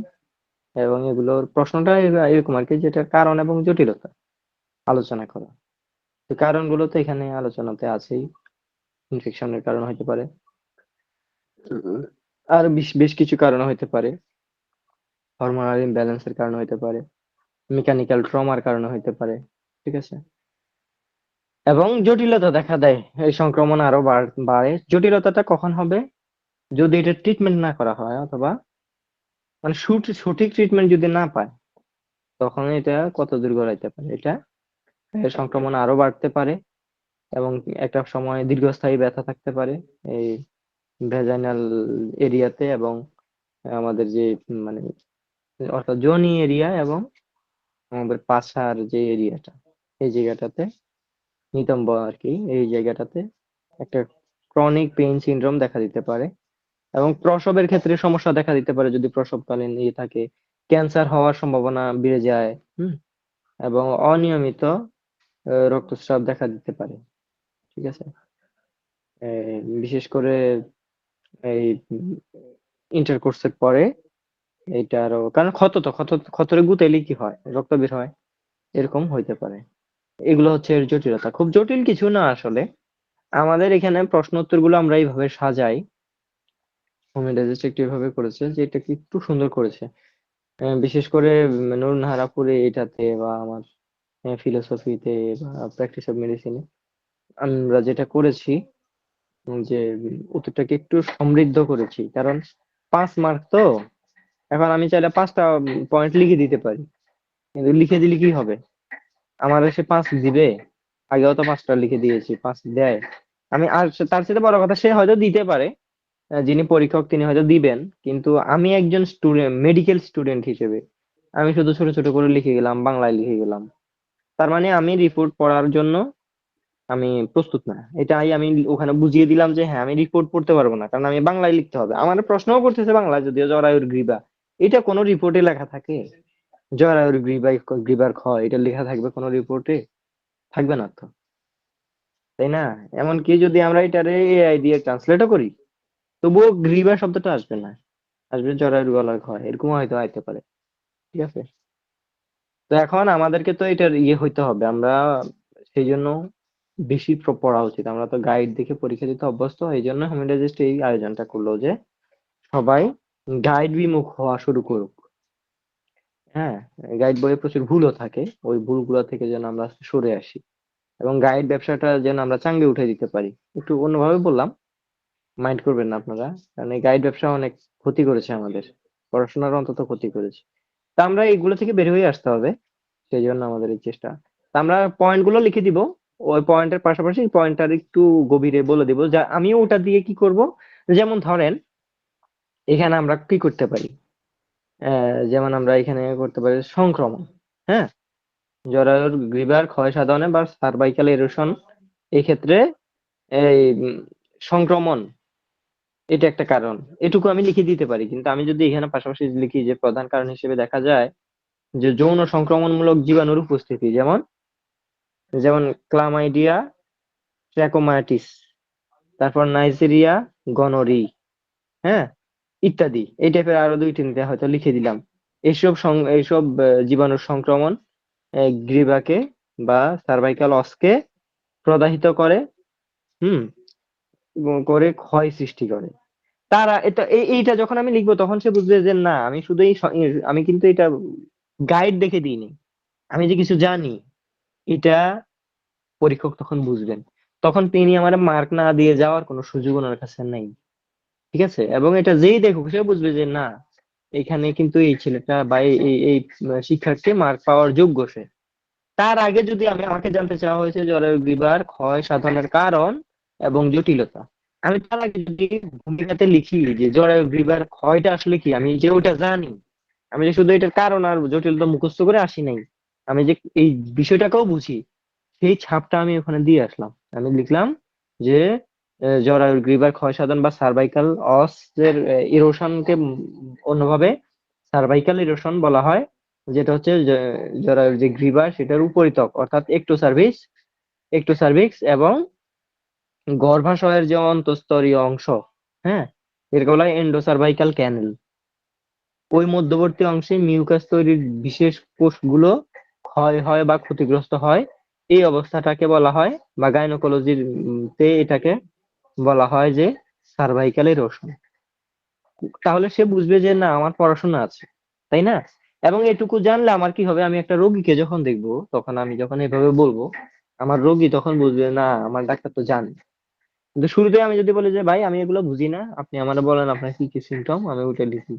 এবং এগুলোর প্রশ্নটা এরকম আর কি, যেটা কারণ এবং জটিলতা আলোচনা করা। তো কারণগুলো তো এখানে আলোচনাতে আছেই, ইনফেকশনের কারণ হতে পারে, আর বেশ বেশ কিছু কারণ হতে পারে, হরমোনাল ইমব্যালেন্সের কারণে হতে পারে, মেকানিক্যাল ট্রমার কারণে হতে পারে। ঠিক আছে, এবং জটিলতা দেখা দেয়, এই সংক্রমণ আরো বাড়ে। জটিলতাটা কখন হবে? যদি এটা ট্রিটমেন্ট না করা হয়, অথবা মানে সঠিক ট্রিটমেন্ট যদি না পায়, তখন এটা কত দূর গড়াইতে পারে, এটা সংক্রমণ আরো বাড়তে পারে, এবং একটা সময় দীর্ঘস্থায়ী ব্যথা থাকতে পারে এই ভেজাইনাল এরিয়াতে, এবং আমাদের যে মানে অর্থাৎ যোনি এরিয়া, এবং আমাদের পাছার যে এরিয়াটা, এই জায়গাটাতে, নিতম্ব আর কি, এই জায়গাটাতে একটা ক্রনিক পেইন সিনড্রোম দেখা দিতে পারে। এবং প্রসবের ক্ষেত্রে সমস্যা দেখা দিতে পারে, যদি প্রসবকালীন ইয়ে থাকে, ক্যান্সার হওয়ার সম্ভাবনা বেড়ে যায়। হুম, এবং অনিয়মিত রক্তস্রাব দেখা দিতে পারে। ঠিক আছে, বিশেষ করে এই ইন্টারকোর্সের পরে এইটা আরো, কারণ ক্ষতরে গুতাইলে কি হয়, রক্ত বের হয়, এরকম হইতে পারে। এগুলো হচ্ছে এর জটিলতা। খুব জটিল কিছু না আসলে। আমাদের এখানে প্রশ্ন উত্তরগুলো আমরা এইভাবে সাজাই, হোমি ডাইজেস্ট একটু এভাবে করেছে যে এটাকে একটু সুন্দর করেছে। বিশেষ করে নুরুন্নাহার এটাতে বা আমার ফিলোসফিতে বা প্র্যাকটিস অফ মেডিসিনে আমরা যেটা করেছি যে উত্তরটাকে একটু সমৃদ্ধ করেছি, কারণ 5 মার্ক তো। এখন আমি চাইলে 5টা পয়েন্ট লিখে দিতে পারি, কিন্তু লিখে দিলে কি হবে? আমার সে 5 দিবে? আগেও তো 5টা লিখে দিয়েছি, 5 দেয়? আমি আর তার সাথে বড় কথা, সে হয়তো দিতে পারে, যিনি পরীক্ষক তিনি হয়তো দিবেন, কিন্তু আমি একজন স্টুডেন্ট, মেডিকেল স্টুডেন্ট হিসেবে আমি শুধু ছোট ছোট করে লিখে গেলাম, বাংলায় লিখে গেলাম। তার মানে আমি রিপোর্ট পড়ার জন্য আমি প্রস্তুত না। এটাই আমি ওখানে বুঝিয়ে দিলাম যে হ্যাঁ, আমি রিপোর্ট পড়তে পারবো না, কারণ আমি বাংলায় লিখতে হবে। আমার প্রশ্নও করতেছে বাংলায়, যদিও জরায়ুর গ্রীবা এটা কোনো রিপোর্টে লেখা থাকে? জরায়ুর গ্রীবার ক্ষয় এটা লেখা থাকবে কোনো রিপোর্টে? থাকবে না তো, তাই না? এমনকি যদি আমরা এটারে এআই দিয়ে ট্রান্সলেটও করি, তবুও গ্রীবা শব্দটা আসবে না, আসবে জরায়ুর গলার ক্ষয়, এরকম হয়তো আইতে পারে। ঠিক আছে? তো এখন আমাদেরকে তো এটার হইতে হবে, আমরা সেই জন্য বেশি পড়া উচিত। আমরা তো গাইড দেখে পরীক্ষা দিতে অভ্যস্ত, এই জন্য হোমিওলজিস্ট এই আয়োজনটা করলো যে সবাই গাইড বিমুখ হওয়া শুরু করুক। হ্যাঁ, গাইড বইয়ে প্রচুর ভুলও থাকে, ওই ভুলগুলো থেকে যেন আমরা সরে আসি এবং গাইড ব্যবসাটা যেন আমরা চাঙ্গে উঠে দিতে পারি। একটু অন্যভাবে বললাম, মাইন্ড করবেন না আপনারা, কারণ এই গাইড ব্যবসা অনেক ক্ষতি করেছে আমাদের, পড়াশোনার অন্তত ক্ষতি করেছে। তা আমরা এইগুলো থেকে বের হয়ে আসতে হবে, সেই জন্য আমাদের এই চেষ্টা। তা আমরা পয়েন্ট গুলো লিখে দিব, ওই পয়েন্টের পাশাপাশি পয়েন্টটার একটু গভীরে বলে দিব, যা আমিও ওটা দিয়ে কি করব। যেমন ধরেন এখানে আমরা কি করতে পারি, যেমন আমরা এখানে করতে পারি সংক্রমণ। হ্যাঁ, জরায়ুর গ্রীবার ক্ষয় সাধনে বা সার্ভাইকাল এরোশন, এই ক্ষেত্রে এই সংক্রমণ এটা একটা কারণ, এটুকু আমি লিখে দিতে পারি। কিন্তু আমি যদি এখানে পাশাপাশি লিখি যে প্রধান কারণ হিসেবে দেখা যায় যে যৌন সংক্রমণমূলক জীবাণুর উপস্থিতি, যেমন যেমন ক্লামাইডিয়া, ট্র্যাকোমাটিস, তারপর নাইজেরিয়া, গনোরি, হ্যাঁ, ইত্যাদি, এই টাইপের আরো 2-3টা হয়তো লিখে দিলাম। এইসব জীবাণুর সংক্রমণ গ্রীবাকে বা সার্ভাইকাল অসকে প্রদাহিত করে, হুম, এবং করে ক্ষয় সৃষ্টি করে। তারা এটা এইটা যখন আমি লিখবো তখন সে বুঝবে যে না, আমি শুধু আমি কিন্তু এটা গাইড দেখে দিইনি, আমি যে কিছু জানি, এটা পরীক্ষক তখন বুঝবেন। তখন তিনি আমার মার্ক না দিয়ে যাওয়ার কোনো সুযোগ ওনার কাছে নেই। ঠিক আছে? এবং এটা যেই দেখুক সে বুঝবে যে না, এখানে কিন্তু এই ছেলেটা বা এই শিক্ষার্থী মার্ক পাওয়ার যোগ্য সে। তার আগে যদি আমাকে জানতে চাওয়া হয়েছে জরায়ু গ্রীবার ক্ষয় সাধনের কারণ এবং জটিলতা, আমি তার আগে যদি ভূমিকাতে লিখি যে জরায়ু গ্রীবার ক্ষয়টা আসলে কি, আমি যে ওটা জানি, আমি যে শুধু এটার কারণ আর জটিলতা মুখস্থ করে আসি নাই, আমি যে এই বিষয়টাকেও বুঝি, সেই ছাপটা আমি ওখানে দিয়ে আসলাম। আমি লিখলাম যে জরায়ুর গ্রীবার ক্ষয়সাধন বা সার্ভাইকাল অস এর ইরোশনকে অন্যভাবে সার্ভাইকাল ইরোশন বলা হয়, যেটা হচ্ছে জরায়ুর যে গ্রীবার সেটার উপরিতক অর্থাৎ একটোসার্ভিক্স এবং গর্ভাশয়ের যে অন্তঃস্তরীয় অংশ, হ্যাঁ, এরকে বলা হয় এন্ডোসার্ভাইকাল ক্যানেল। ওই মধ্যবর্তী অংশে মিউকাস তৈরির বিশেষ কোষগুলো ক্ষয় হয় বা ক্ষতিগ্রস্ত হয়। এই অবস্থাটাকে বলা হয়, বা গাইনোকোলজির তে এটাকে বলা হয় যে সার্ভাইকাল ইরোশন। তাহলে সে বুঝবে যে না, আমার পড়াশোনা আছে, তাই না? এবং এটুকু জানলে আমার কি হবে, আমি একটা রোগীকে যখন দেখবো, তখন আমি যখন এভাবে বলবো, আমার রোগী তখন বুঝবে না, আমার ডাক্তার তো জানে। কিন্তু শুরুতে আমি যদি বলি যে ভাই আমি এগুলো বুঝি না, আপনি আমার বলেন আপনার কি কি সিমটম, আমি ওইটা লিখি,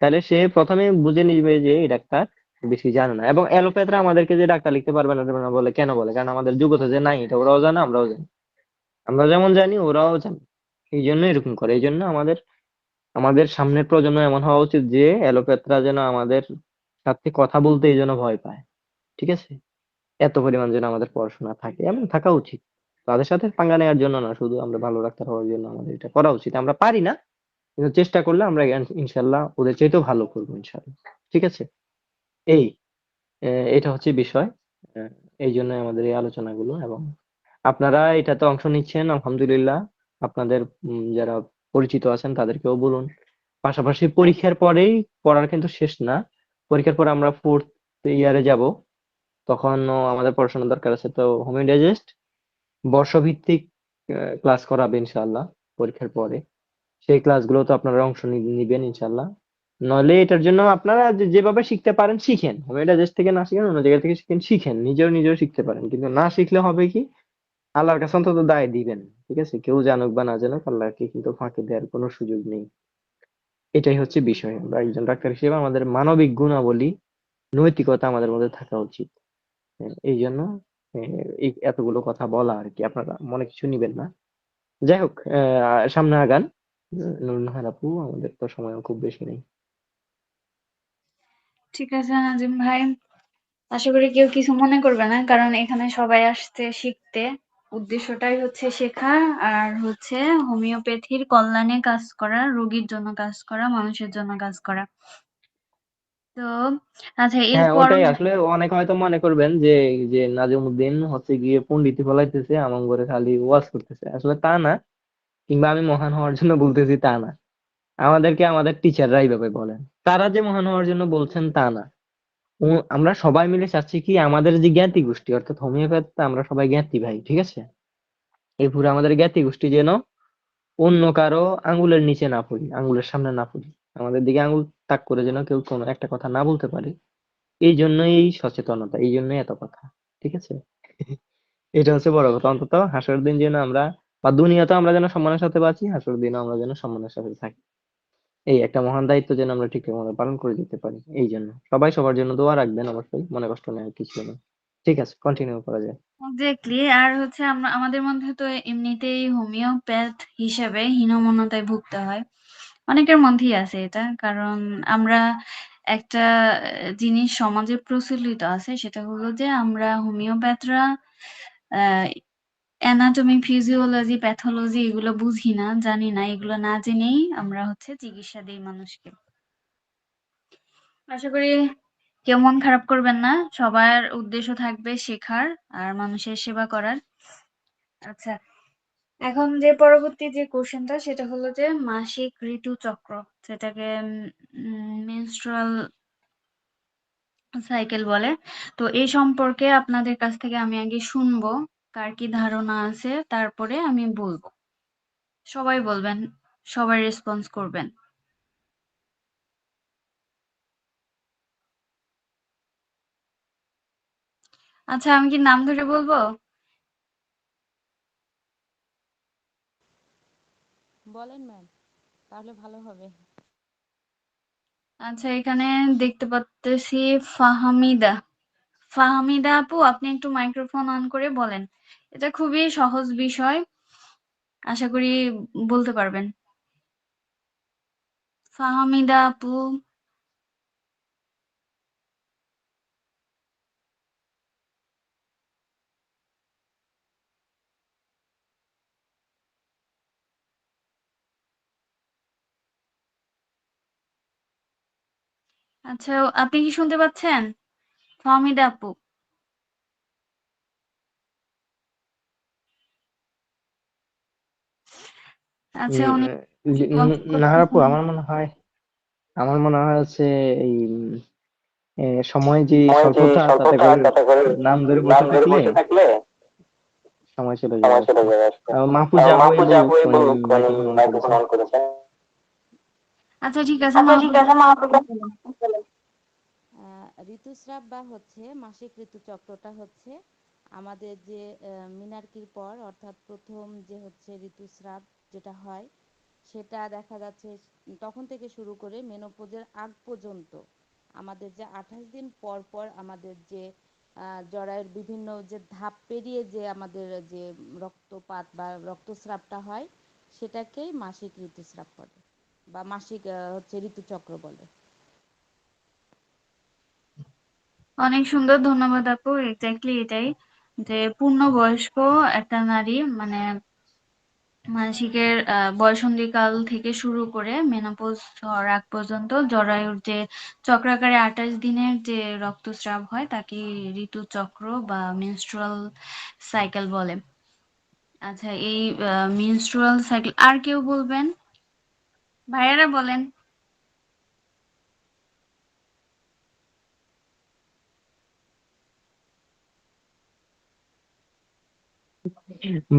তাহলে সে প্রথমে বুঝে নিবে যে এই ডাক্তার বেশি জানে না। এবং অ্যালোপ্যাথরা আমাদেরকে যে ডাক্তার লিখতে পারবে না বলে, কেন বলে? কারণ আমাদের যোগ্যতা যে নাই, এটা ওরাও জানে, আমরাও জানি। আমরা যেমন জানি ওরাও জানে, এই জন্য এরকম করে। এই জন্য আমাদের আমাদের সামনের প্রজন্ম এমন হওয়া উচিত যে অ্যালোপ্যাথরা যেন আমাদের সাথে কথা বলতে এই জন্য ভয় পায়। ঠিক আছে? এত পরিমাণ যেন আমাদের পড়াশোনা থাকে, এমন থাকা উচিত। তাদের সাথে পাঙ্গা নেওয়ার জন্য না, শুধু আমরা ভালো ডাক্তার হওয়ার জন্য আমাদের এটা করা উচিত। আমরা পারি না, কিন্তু চেষ্টা করলে আমরা ইনশাল্লাহ ওদের চাইতেও ভালো করবো ইনশাল্লাহ। ঠিক আছে? এই এটা হচ্ছে বিষয়। আহ, এই জন্য আমাদের এই আলোচনাগুলো। এবং আপনারা এটাতে অংশ নিচ্ছেন, আলহামদুলিল্লাহ। আপনাদের যারা পরিচিত আছেন তাদেরকেও বলুন। পাশাপাশি পরীক্ষার পরেই পড়ার কিন্তু শেষ না, পরীক্ষার পর আমরা 4th ইয়ারে যাব। তখনও আমাদের পড়াশোনার দরকার আছে, তো হোমিওডাইজেস্ট বর্ষভিত্তিক ক্লাস করাবে ইনশাআল্লাহ পরীক্ষার পরে। সেই ক্লাসগুলো তো আপনারা অংশ নিবেন ইনশাআল্লাহ। নইলে এটার জন্য আপনারা যেভাবে শিখতে পারেন শিখেন, হোমিওডাইজেস্ট থেকে না শিখেন অন্য জায়গা থেকে শিখেন, শিখেন নিজেও শিখতে পারেন, কিন্তু না শিখলে হবে কি, আল্লাহর কাছে অন্তত দায় দিবেন। ঠিক আছে, কেউ জানুক বা না জানুক আল্লাহকে কিন্তু ফাঁকি দেওয়ার কোনো সুযোগ নেই। এটাই হচ্ছে বিষয়। আমরা একজন ডাক্তার হিসেবে আমাদের মানবিক গুণাবলী, নৈতিকতা আমাদের মধ্যে থাকা উচিত। এই জন্য এই এতগুলো কথা বলা আর কি, আপনারা মনে কিছু নিবেন না। যাই হোক, সামনে আগান। নুরুন্নাহার আপু, আমাদের তো সময় খুব বেশি নেই। ঠিক আছে নাজিম ভাই, আশা করি কেউ কিছু মনে করবে না, কারণ এখানে সবাই আসছে শিখতে। উদ্দেশ্যটাই হচ্ছে শেখা, আর হচ্ছে হোমিওপ্যাথির কল্যাণে কাজ করা, রোগীর জন্য কাজ করা, মানুষের জন্য কাজ করা। তো আচ্ছা, হ্যাঁ, এরপর ওটাই আসলে অনেকে হয়তো মনে করবেন যে যে নাজিমুদ্দিন হচ্ছে গিয়ে পণ্ডিতি ফলাইতেছে, আমার ঘরে খালি ওয়াজ করতেছে, আসলে তা না। কিংবা আমি মহান হওয়ার জন্য বলতেছি তা না। আমাদেরকে আমাদের টিচাররা এইভাবে বলেন, তারা যে মহান হওয়ার জন্য বলছেন তা না। আমরা সবাই মিলে চাচ্ছি কি, আমাদের যে জ্ঞাতি গোষ্ঠী অর্থাৎ হোমিওপ্যাথ, আমরা সবাই জ্ঞাতি ভাই, ঠিক আছে? এই পুরো আমাদের জ্ঞাতি গোষ্ঠী যেন অন্য কারো আঙ্গুলের নিচে না পড়ি, আঙ্গুলের সামনে না পড়ি, আমাদের দিকে আঙ্গুল তাক করে যেন কেউ কোনো একটা কথা না বলতে পারে। এই জন্যই এই সচেতনতা, এই জন্যই এত কথা। ঠিক আছে, এটা হচ্ছে বড় কথা। অন্তত হাসর দিন যেন আমরা, বা দুনিয়াতে আমরা যেন সম্মানের সাথে বাঁচি, হাসর দিন আমরা যেন সম্মানের সাথে থাকি। এই একটা মহান দায়িত্ব যেন আমরা ঠিক মতো পালন করে যেতে পারি। এই জন্য সবাই সবার জন্য দোয়া রাখবেন, অবশ্যই মনে কষ্ট নেই কিছু নেই। ঠিক আছে, কন্টিনিউ করা যায়। এক্স্যাক্টলি। আর হচ্ছে আমরা আমাদের মধ্যে তো এমনিতেই হোমিওপ্যাথ হিসেবে হীনমন্যতায় ভুগতে হয়, অনেকের মধ্যেই আছে এটা। কারণ আমরা একটা জিনিস সমাজে প্রচলিত আছে, সেটা হলো যে আমরা হোমিওপ্যাথরা অ্যানাটমি, ফিজিওলজি, প্যাথোলজি এগুলো বুঝি না, জানি না। এগুলো না জেনেই আমরা হচ্ছে চিকিৎসা দিই মানুষকে। আশা করি কেউ মন খারাপ করবেন না, সবার উদ্দেশ্য থাকবে শেখার আর মানুষের সেবা করার। আচ্ছা, এখন যে পরবর্তী যে কোশ্চেনটা, সেটা হলো যে মাসিক ঋতুচক্র, যেটাকে মেনস্ট্রুয়াল সাইকেল বলে। তো এই সম্পর্কে আপনাদের কাছ থেকে আমি আগে শুনবো কার কি ধারণা আছে, তারপরে আমি বলবো। সবাই বলবেন, সবাই রেসপন্স করবেন। আচ্ছা, আমি কি নাম ধরে বলবো? বলেন ম্যাম, তাহলে ভালো হবে। আচ্ছা, এখানে দেখতে পাচ্তেছি ফাহামিদা। ফাহামিদা আপু, আপনি একটু মাইক্রোফোন অন করে বলেন। এটা খুবই সহজ বিষয়, আশা করি বলতে পারবেন। ফাহামিদা আপু। আচ্ছা, আপনি কি শুনতে পাচ্ছেন ফাহামিদা আপু? আচ্ছা, উনি রেসপন্স নাহার আপু, করতেছেন না। আমার মনে হয় হচ্ছে এই সময় যে স্বল্পতা, তাতে করে নাম ধরে বসে থাকলে সময় চলে যাবে আসতে। মাহফুজা আপু বলুক উনি মাইক্রোফোন অন করেছেন। আচ্ছা, ঠিক আছে মাহফুজা আপু, বলেন। ঋতুস্রাব বা হচ্ছে মাসিক ঋতুচক্রটা হচ্ছে আমাদের যে মিনারকির পর অর্থাৎ প্রথম যে হচ্ছে ঋতুস্রাব যেটা হয়, সেটা দেখা যাচ্ছে তখন থেকে শুরু করে মেনোপজের আগ পর্যন্ত আমাদের যে 28 দিন পর পর আমাদের যে জরায়ুর বিভিন্ন যে ধাপ পেরিয়ে যে আমাদের যে রক্তপাত বা রক্তস্রাবটা হয়, সেটাকেই মাসিক ঋতুস্রাব বলে বা মাসিক হচ্ছে ঋতুচক্র বলে। অনেক সুন্দর, ধন্যবাদ আপু। এক্স্যাক্টলি এটাই, যে পূর্ণবয়স্ক একটা নারী, মানে মানসিকের বয়ঃসন্ধিকাল থেকে শুরু করে মেনোপজ হওয়ার আগ পর্যন্ত জরায়ুর যে চক্রাকারে 28 দিনের যে রক্তস্রাব হয়, তাকে ঋতুচক্র বা মেনস্ট্রুয়াল সাইকেল বলে। আচ্ছা, এই মেনস্ট্রুয়াল সাইকেল আর কেউ বলবেন? ভাইয়ারা বলেন।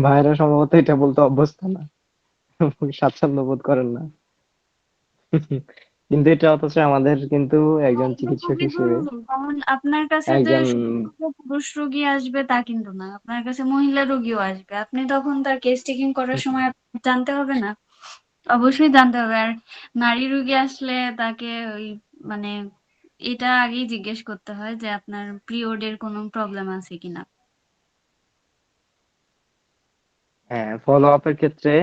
ভাইরা সম্ভবত এটা বলতে অভ্যস্ত না, স্বাচ্ছন্দ্য বোধ করেন না। কিন্তু এটা অথচ আমাদের কিন্তু একজন এটা চিকিৎসক খুবই হিসেবে, জরুরি, কারণ আপনার কাছে যে একজন শুধুমাত্র পুরুষ রোগী আসবে তা কিন্তু না, আপনার কাছে মহিলা রোগীও আসবে। আপনি তখন তার কেস টেকিং করার সময় আপনাকে জানতে হবে না? অবশ্যই জানতে হবে। আর নারী রোগী আসলে তাকে ওই মানে এটা আগেই জিজ্ঞেস করতে হয় যে আপনার পিরিয়ডের কোনো প্রবলেম আছে কিনা। হ্যাঁ, ফলো আপের ক্ষেত্রে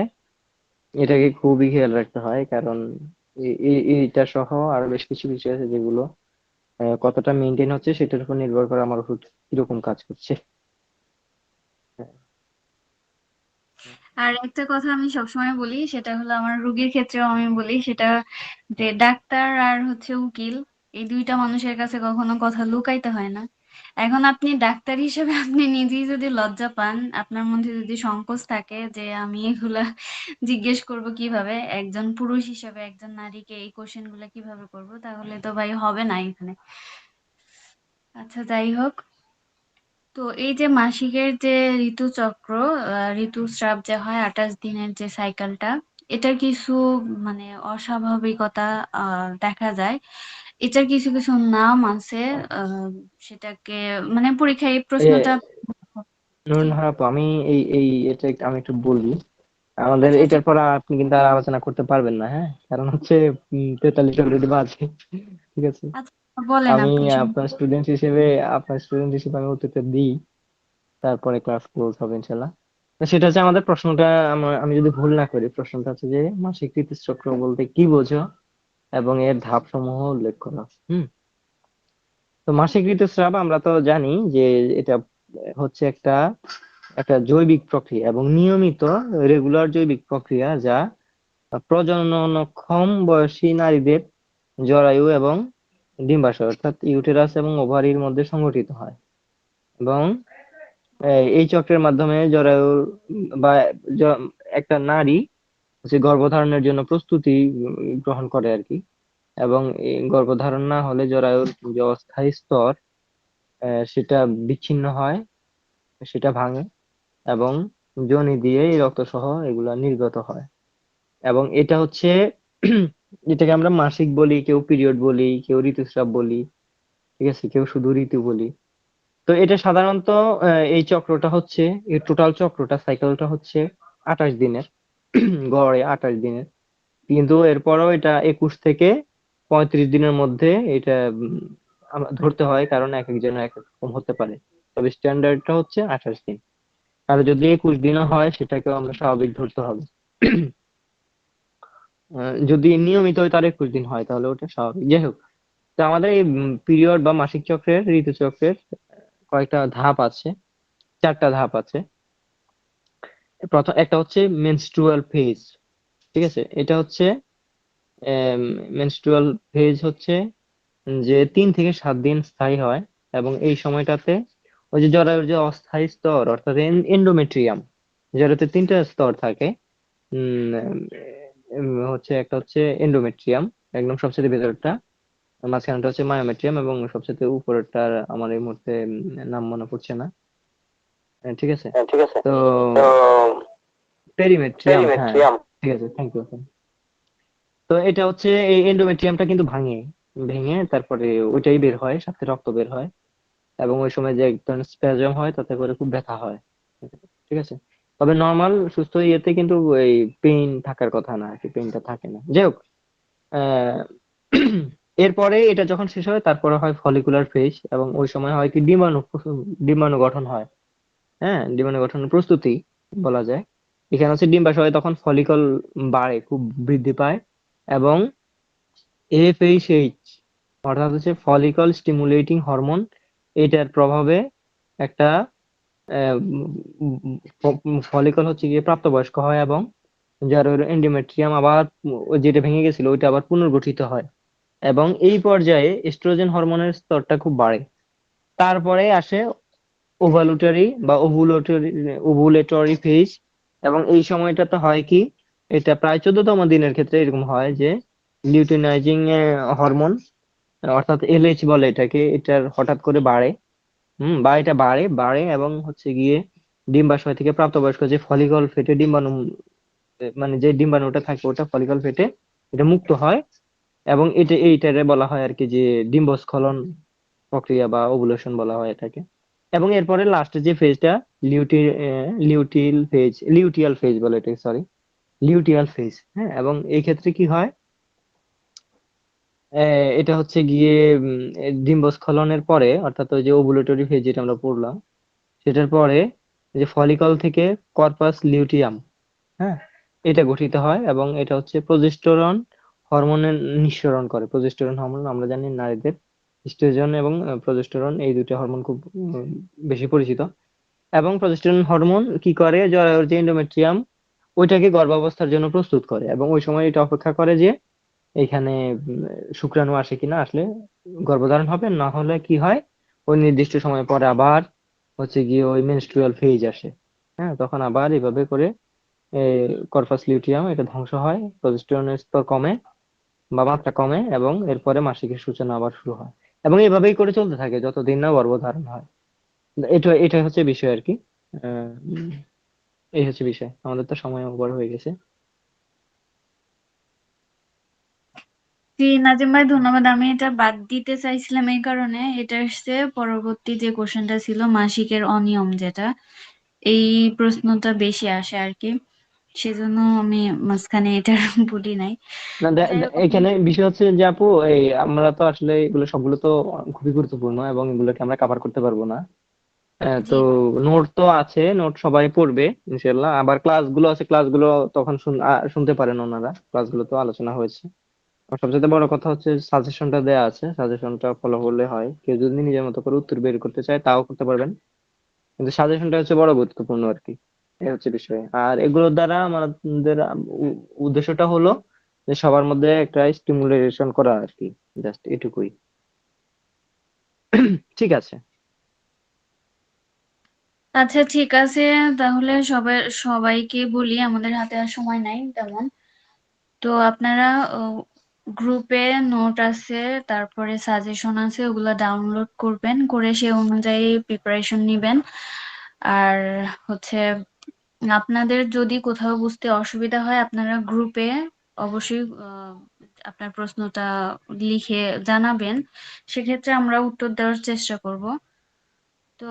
এটাকে খুবই খেয়াল রাখতে হয়, কারণ এইটা সহ আরো বেশ কিছু বিষয় আছে যেগুলো কতটা মেনটেন হচ্ছে সেটার উপর নির্ভর করে আমার ওষুধ কিরকম কাজ করছে। আর একটা কথা আমি সবসময় বলি, সেটা হলো আমার রোগীর ক্ষেত্রেও আমি বলি, সেটা যে ডাক্তার আর হচ্ছে উকিল, এই দুইটা মানুষের কাছে কখনো কথা লুকাইতে হয় না। এখন আপনি ডাক্তার হিসেবে আপনি নিজেই যদি লজ্জা পান, আপনার মধ্যে যদি সংকোচ থাকে যে আমি এগুলা জিজ্ঞেস করব কিভাবে, একজন পুরুষ হিসেবে একজন নারীকে এই কোশ্চেন গুলা কিভাবে করব, তাহলে তো ভাই হবে না এখানে। আচ্ছা, যাই হোক। তো এই যে মাসিকের যে ঋতুচক্র, ঋতুস্রাব যে হয় 28 দিনের যে সাইকেলটা, এটার কিছু মানে অস্বাভাবিকতা দেখা যায়। এটার কিছু কিছু নাম আছে। আহ সেটাকে মানে পরীক্ষায় এই প্রশ্নটা। জি। নুরুন আপু, আমি এটা আমি একটু বলি। আমাদের আচ্ছা, আচ্ছা। এটার পর আপনি কিন্তু আর আলোচনা করতে পারবেন না, হ্যাঁ, কারণ হচ্ছে 43 অলরেডি বাজে। ঠিক আছে, আচ্ছা, বলেন আমি আপনি আপনার স্টুডেন্ট হিসেবে আমি উত্তরটা দিই, তারপরে ক্লাস ক্লোজ হবে ইনশাল্লাহ। তো সেটা হচ্ছে আমাদের প্রশ্নটা, আমি যদি ভুল না করি, প্রশ্নটা হচ্ছে যে মাসিক ঋতুচক্র বলতে কি বোঝো এবং এর ধাপ সমূহ উল্লেখ করো। হুম। তো মাসিক ঋতুস্রাব আমরা তো জানি যে এটা হচ্ছে একটা একটা জৈবিক প্রক্রিয়া এবং নিয়মিত রেগুলার জৈবিক প্রক্রিয়া, যা প্রজননক্ষম বয়সী নারীদের জরায়ু এবং ডিম্বাশয় অর্থাৎ ইউটেরাস এবং ওভারির মধ্যে সংঘটিত হয়। এবং এই চক্রের মাধ্যমে জরায়ু বা জ- একটা নারী হচ্ছে গর্ভধারণের জন্য প্রস্তুতি গ্রহণ করে আর কি। এবং এই গর্ভধারণ না হলে জরায়ুর যে অস্থায়ী স্তর, সেটা বিচ্ছিন্ন হয়, সেটা ভাঙে এবং যোনি দিয়ে এই রক্ত সহ এগুলা নির্গত হয়। এবং এটা হচ্ছে এটাকে আমরা মাসিক বলি, কেউ পিরিয়ড বলি, কেউ ঋতুস্রাব বলি, ঠিক আছে, কেউ শুধু ঋতু বলি। তো এটা সাধারণত এই চক্রটা হচ্ছে, এই টোটাল চক্রটা, সাইকেলটা হচ্ছে 28 দিনের, গড়ে 28 দিনের। কিন্তু এরপরও এটা 21 থেকে 35 দিনের মধ্যে এটা ধরতে হয়, কারণ এক একজনের এক এক রকম হতে পারে। তবে স্ট্যান্ডার্ডটা হচ্ছে 28 দিন। আর যদি 21 দিনও হয় সেটাকেও আমরা স্বাভাবিক ধরতে হবে। যদি নিয়মিত তার 21 দিন হয় তাহলে ওটা স্বাভাবিক। যাই হোক, তো আমাদের এই পিরিয়ড বা মাসিক চক্রের, ঋতুচক্রের কয়েকটা ধাপ আছে, 4টা ধাপ আছে। প্রথম একটা হচ্ছে মেনস্ট্রুয়াল ফেজ। ঠিক আছে, এটা হচ্ছে মেনস্ট্রুয়াল ফেজ হচ্ছে যে 3 থেকে 7 দিন স্থায়ী হয়। এবং এই সময়টাতে ওই যে জরায়ুর যে অস্থায়ী স্তর অর্থাৎ এন্ডোমেট্রিয়াম, জরায়ুতে 3টা স্তর থাকে। উম হচ্ছে একটা হচ্ছে এন্ডোমেট্রিয়াম, একদম সবচেয়ে ভেতরটা, মাঝখানটা হচ্ছে মায়োমেট্রিয়াম, এবং সবচেয়ে উপরেরটার আমার এই মুহূর্তে নাম মনে পড়ছে না। ঠিক আছে, ঠিক আছে। তো তো পেরিমেট্রিয়াম, হ্যাঁ, পেরিমেট্রিয়াম। ঠিক আছে, থ্যাংক ইউ। তো এটা হচ্ছে এই এন্ডোমেট্রিয়ামটা কিন্তু ভেঙে তারপরে ওইটাই বের হয়, সাথে রক্ত বের হয়। এবং ওই সময় যে একদম স্প্যাজম হয়, তাতে করে খুব ব্যথা হয়। ঠিক আছে, তবে নর্মাল সুস্থ ইয়েতে কিন্তু এই পেইন থাকার কথা না আর কি, পেইনটা থাকে না। যাই হোক, আহ, এরপরে এটা যখন শেষ হয় তারপরে হয় ফলিকুলার ফেজ, এবং ওই সময় হয় কি ডিম্বাণু গঠন হয়। হ্যাঁ, ডিম্বাণু গঠনের প্রস্তুতি বলা যায়। এখানে হচ্ছে ডিম্বাশয় তখন ফলিকল বাড়ে, খুব বৃদ্ধি পায়। এবং এফএইচএইচ অর্থাৎ হচ্ছে ফলিকল স্টিমুলেটিং হরমোন, এটার প্রভাবে একটা ফলিকল হচ্ছে গিয়ে প্রাপ্তবয়স্ক হয়, এবং যার এন্ডোমেট্রিয়াম আবার যেটা ভেঙে গেছিল ওইটা আবার পুনর্গঠিত হয়। এবং এই পর্যায়ে এস্ট্রোজেন হরমোনের স্তরটা খুব বাড়ে। তারপরে আসে ওভালুটারি বা ওভুলেটরি ফেজ। এবং এই সময়টাতে হয় কি, এটা প্রায় 14তম দিনের ক্ষেত্রে এরকম হয় যে লিউটিনাইজিং হরমোন অর্থাৎ এলএইচ বলে এটাকে, এটার হঠাৎ করে বাড়ে। বা এটা বাড়ে বাড়ে এবং হচ্ছে গিয়ে ডিম্বাশয় থেকে প্রাপ্তবয়স্ক যে ফলিকল ফেটে ডিম্বাণু, মানে যে ডিম্বাণুটা থাকে ওটা ফলিকল ফেটে এটা মুক্ত হয়, এবং এইটারে বলা হয় আর কি যে ডিম্বস্খলন প্রক্রিয়া বা ওভুলেশন বলা হয় এটাকে। এবং এরপরে লাস্টে যে ফেজটা লিউটিয়াল ফেজ বলে এটাকে, সরি, লিউটিয়াল ফেজ। হ্যাঁ, এবং এই ক্ষেত্রে কি হয়, এটা হচ্ছে গিয়ে ডিম্বস্খলনের পরে, অর্থাৎ ওই যে ওভুলেটরি ফেজ যেটা আমরা পড়লাম, সেটার পরে যে ফলিকল থেকে কর্পাস লিউটিয়াম, হ্যাঁ, এটা গঠিত হয়, এবং এটা হচ্ছে প্রজেস্টেরন হরমোনের নিঃসরণ করে। প্রজেস্টেরন হরমোন আমরা জানি নারীদের ইস্ট্রোজেন এবং প্রজেস্টেরন, এই দুইটা হরমোন খুব বেশি পরিচিত। এবং প্রজেস্টেরন হরমোন কি করে, জরায়ুর যে এন্ডোমেট্রিয়াম ওইটাকে গর্ভাবস্থার জন্য প্রস্তুত করে, এবং ওই সময় এটা অপেক্ষা করে যে এখানে শুক্রাণু আসে কিনা, আসলে গর্ভধারণ হবে, না হলে কি হয় ওই নির্দিষ্ট সময় পরে আবার হচ্ছে গিয়ে ওই মেনস্ট্রুয়াল ফেজ আসে। হ্যাঁ, তখন আবার এভাবে করে কর্পাস লিউটিয়াম এটা ধ্বংস হয়, প্রজেস্টেরনের স্তর কমে বা মাত্রা কমে, এবং এরপরে মাসিকের সূচনা আবার শুরু হয়, এবং এভাবেই করে চলতে থাকে যতদিন না গর্ভধারণ হয়। এটা হচ্ছে বিষয় আর কি। উম, এই হচ্ছে বিষয়। আমাদের তো সময় ওভার হয়ে গেছে। জি নাজিম ভাই, ধন্যবাদ। আমি এটা বাদ দিতে চাইছিলাম এই কারণে, এটা এসছে পরবর্তী যে কোশ্চেনটা ছিল মাসিকের অনিয়ম, যেটা এই প্রশ্নটা বেশি আসে আর কি, সেজন্য আমি মাঝখানে এটা বলি নাই। না, যাই হোক, এখানে বিষয় হচ্ছে যে আপু, এই আমরা তো আসলে এগুলো সবগুলো তো খুবই গুরুত্বপূর্ণ, এবং এগুলোকে আমরা কভার করতে পারবো না। তো জি নোট তো আছে, নোট সবাই পড়বে ইনশাল্লাহ। আবার ক্লাসগুলো আছে, ক্লাসগুলো তখন শুনতে পারেন ওনারা, ক্লাসগুলো তো আলোচনা হয়েছে। আর সবচেয়ে বড় কথা হচ্ছে সাজেশনটা দেয়া আছে, সাজেশনটা ফলো করলে হয়। কেউ যদি নিজের মতো করে উত্তর বের করতে চায় তাও করতে পারবেন, কিন্তু সাজেশনটা হচ্ছে বড় গুরুত্বপূর্ণ আর কি। এই হচ্ছে বিষয়। আর এগুলোর দ্বারা আমাদের উদ্দেশ্যটা হলো যে সবার মধ্যে একটা স্টিমুলেশন করা আর কি, জাস্ট এটুকুই। ঠিক আছে। আচ্ছা, ঠিক আছে। তাহলে সবাইকে বলি, আমাদের হাতে আর সময় নাই তেমন। তো আপনারা গ্রুপে নোট আছে, তারপরে সাজেশন আছে, ওগুলা ডাউনলোড করবেন, করে সে অনুযায়ী প্রিপারেশন নিবেন। আর হচ্ছে আপনাদের যদি কোথাও বুঝতে অসুবিধা হয়, আপনারা গ্রুপে অবশ্যই আপনার প্রশ্নটা লিখে জানাবেন, সেক্ষেত্রে আমরা উত্তর দেওয়ার চেষ্টা করব। তো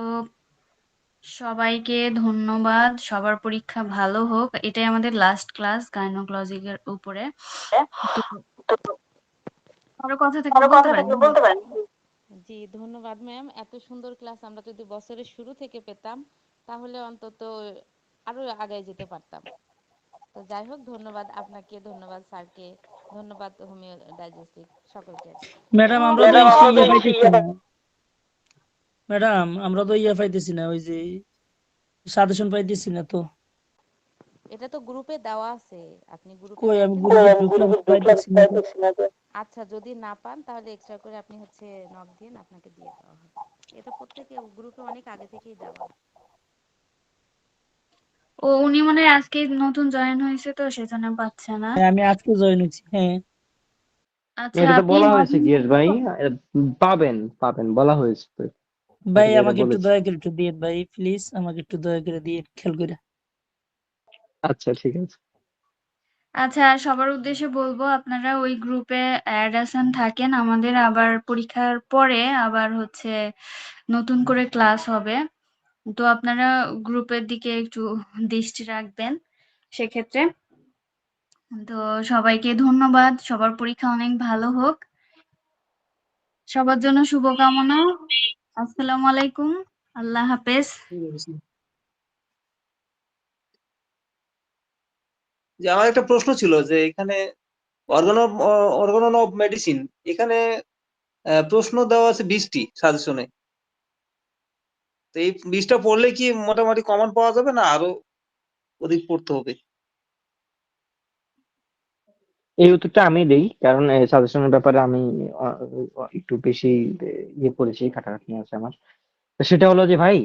সবাইকে ধন্যবাদ, সবার পরীক্ষা ভালো হোক। এটাই আমাদের লাস্ট ক্লাস গাইনোকোলজির উপরে। তো কারো কথা থাকলে বলতে পারেন। জি, ধন্যবাদ ম্যাম। এত সুন্দর ক্লাস আমরা যদি বছরের শুরু থেকে পেতাম তাহলে অন্তত আরো আগায় যেতে পারতাম। তো যাই হোক, ধন্যবাদ আপনাকে, ধন্যবাদ স্যারকে, ধন্যবাদ হোমিও ডাইজেস্টিক সকলকে। ম্যাডাম আমরা তো ইয়ে পাইতেছি না, ম্যাডাম আমরা তো ইয়ে পাইতেছি না, ওই যে সাজেশন পাইতেছি না তো। এটা তো গ্রুপে দেওয়া আছে, আপনি গ্রুপে কই আমি দেখেন। গ্রুপে ঢুকলাম, পাইতেছি না তো। আচ্ছা, যদি না পান তাহলে এক্সট্রা করে আপনি নক দিন, আপনাকে দিয়ে দেওয়া হবে। এটা প্রত্যেকে গ্রুপে অনেক আগে থেকেই দেওয়া। ও, উনি মনে হয় আজকে নতুন জয়েন হয়েছে, তো সেজন্য পাচ্ছে না। হ্যাঁ, আমি আজকে জয়েন হয়েছি। হ্যাঁ আচ্ছা, এটা তো আপনি বলা হয়েছে লগইন গিয়াস ভাই, করুন। পাবেন পাবেন বলা হয়েছে তো, ভাই, এটা আমাকে একটু বলেছি। দয়া করে একটু দিয়ে ভাই, প্লিজ আমাকে একটু দয়া করে দিয়ে খেয়াল করে। আচ্ছা ঠিক আছে। আচ্ছা, আর সবার উদ্দেশ্যে বলবো, আপনারা ওই গ্রুপে অ্যাড আছেন থাকেন। আমাদের আবার পরীক্ষার পরে আবার হচ্ছে নতুন করে ক্লাস হবে, তো আপনারা গ্রুপের দিকে একটু দৃষ্টি রাখবেন সেক্ষেত্রে। তো সবাইকে ধন্যবাদ, সবার পরীক্ষা অনেক ভালো হোক, সবার জন্য শুভকামনা। আসসালামু আলাইকুম, আল্লাহ হাফেজ। যে আমার একটা প্রশ্ন ছিল যে এখানে অর্গানন অফ মেডিসিন, এখানে প্রশ্ন দেওয়া আছে 20টি সাজেশনে। তো এই 20টা পড়লে কি মোটামুটি কমন পাওয়া যাবে, না আরো অধিক পড়তে হবে? এই উত্তরটা আমি দেই, কারণ সাজেশনের ব্যাপারে আমি একটু বেশি ইয়ে করেছি, খাটাখাটনি আছে আমার। তো সেটা হলো যে ভাই,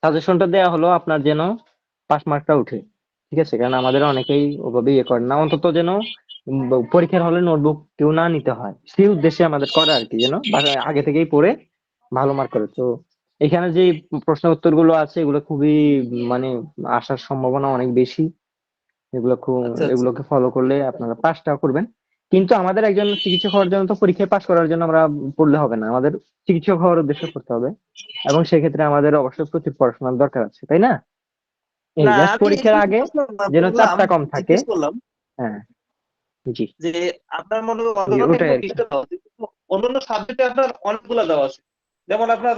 সাজেশনটা দেয়া হলো আপনার যেন পাস মার্কটা উঠে, ঠিক আছে? কারণ আমাদের অনেকেই ওভাবে ইয়ে করে না, অন্তত যেন পরীক্ষার হলে নোটবুক কেউ না নিতে হয়, সেই উদ্দেশ্যে আমাদের করা আর কি, যেন আগে থেকেই পড়ে ভালো মার্ক করে। তো এখানে যে প্রশ্ন উত্তর গুলো আছে এগুলো খুবই মানে আসার সম্ভাবনা অনেক বেশি। আচ্ছা আচ্ছা এগুলোকে ফলো করলে আপনারা পাসটা করবেন। কিন্তু আমাদের একজন চিকিৎসক হওয়ার জন্য তো পরীক্ষায় পাস করার জন্য আমরা পড়লে হবে না, আমাদের চিকিৎসক হওয়ার উদ্দেশ্যে পড়তে হবে, এবং সেক্ষেত্রে আমাদের অবশ্যই প্রচুর পড়াশোনার দরকার আছে, তাই না? এই না, জাস্ট আমি পরীক্ষার এখানে আগে প্রশ্ন যেন করলাম, চাপটা কম থাকে। জিজ্ঞেস করলাম হ্যাঁ, জি যে আপনার মনে হয় জি, অর্গাননে ওটাই এখানে আর কি। 20টা দেওয়া আছে, কিন্তু অন্যান্য সাবজেক্টে আপনার অনেকগুলো দেওয়া আছে। যেমন আপনার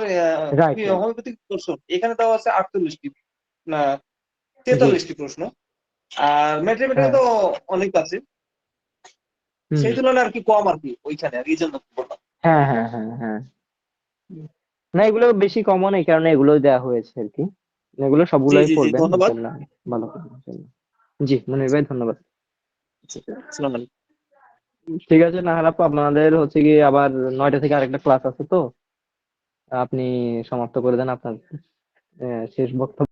রাইট রাইট। হোমিওপ্যাথিক দর্শন এখানে দেওয়া আছে 48টি না জি 43টি প্রশ্ন, আর ম্যাথমেটিক্যাল হ্যাঁ। তো অনেক আছে, হুম। সেই তুলনায় আর কি কম আর কি ওইখানে, আর এই জন্য বললাম। হ্যাঁ হ্যাঁ হ্যাঁ হ্যাঁ। না, এগুলো বেশি কমন, এই কারণে এগুলো দেওয়া হয়েছে আর কি। এগুলো জি সবগুলাই জি জি, পড়বেন ধন্যবাদ। ইনশাল্লাহ, ভালো করবেন ইনশাল্লাহ। জি মনির ভাই, ধন্যবাদ। আসসালামু আলাইকুম। ঠিক আছে নাহার আপু, আপনাদের হচ্ছে কি আবার 9টা থেকে আরেকটা ক্লাস আছে, তো আপনি সমাপ্ত করে দেন আপনার শেষ বক্তব্য।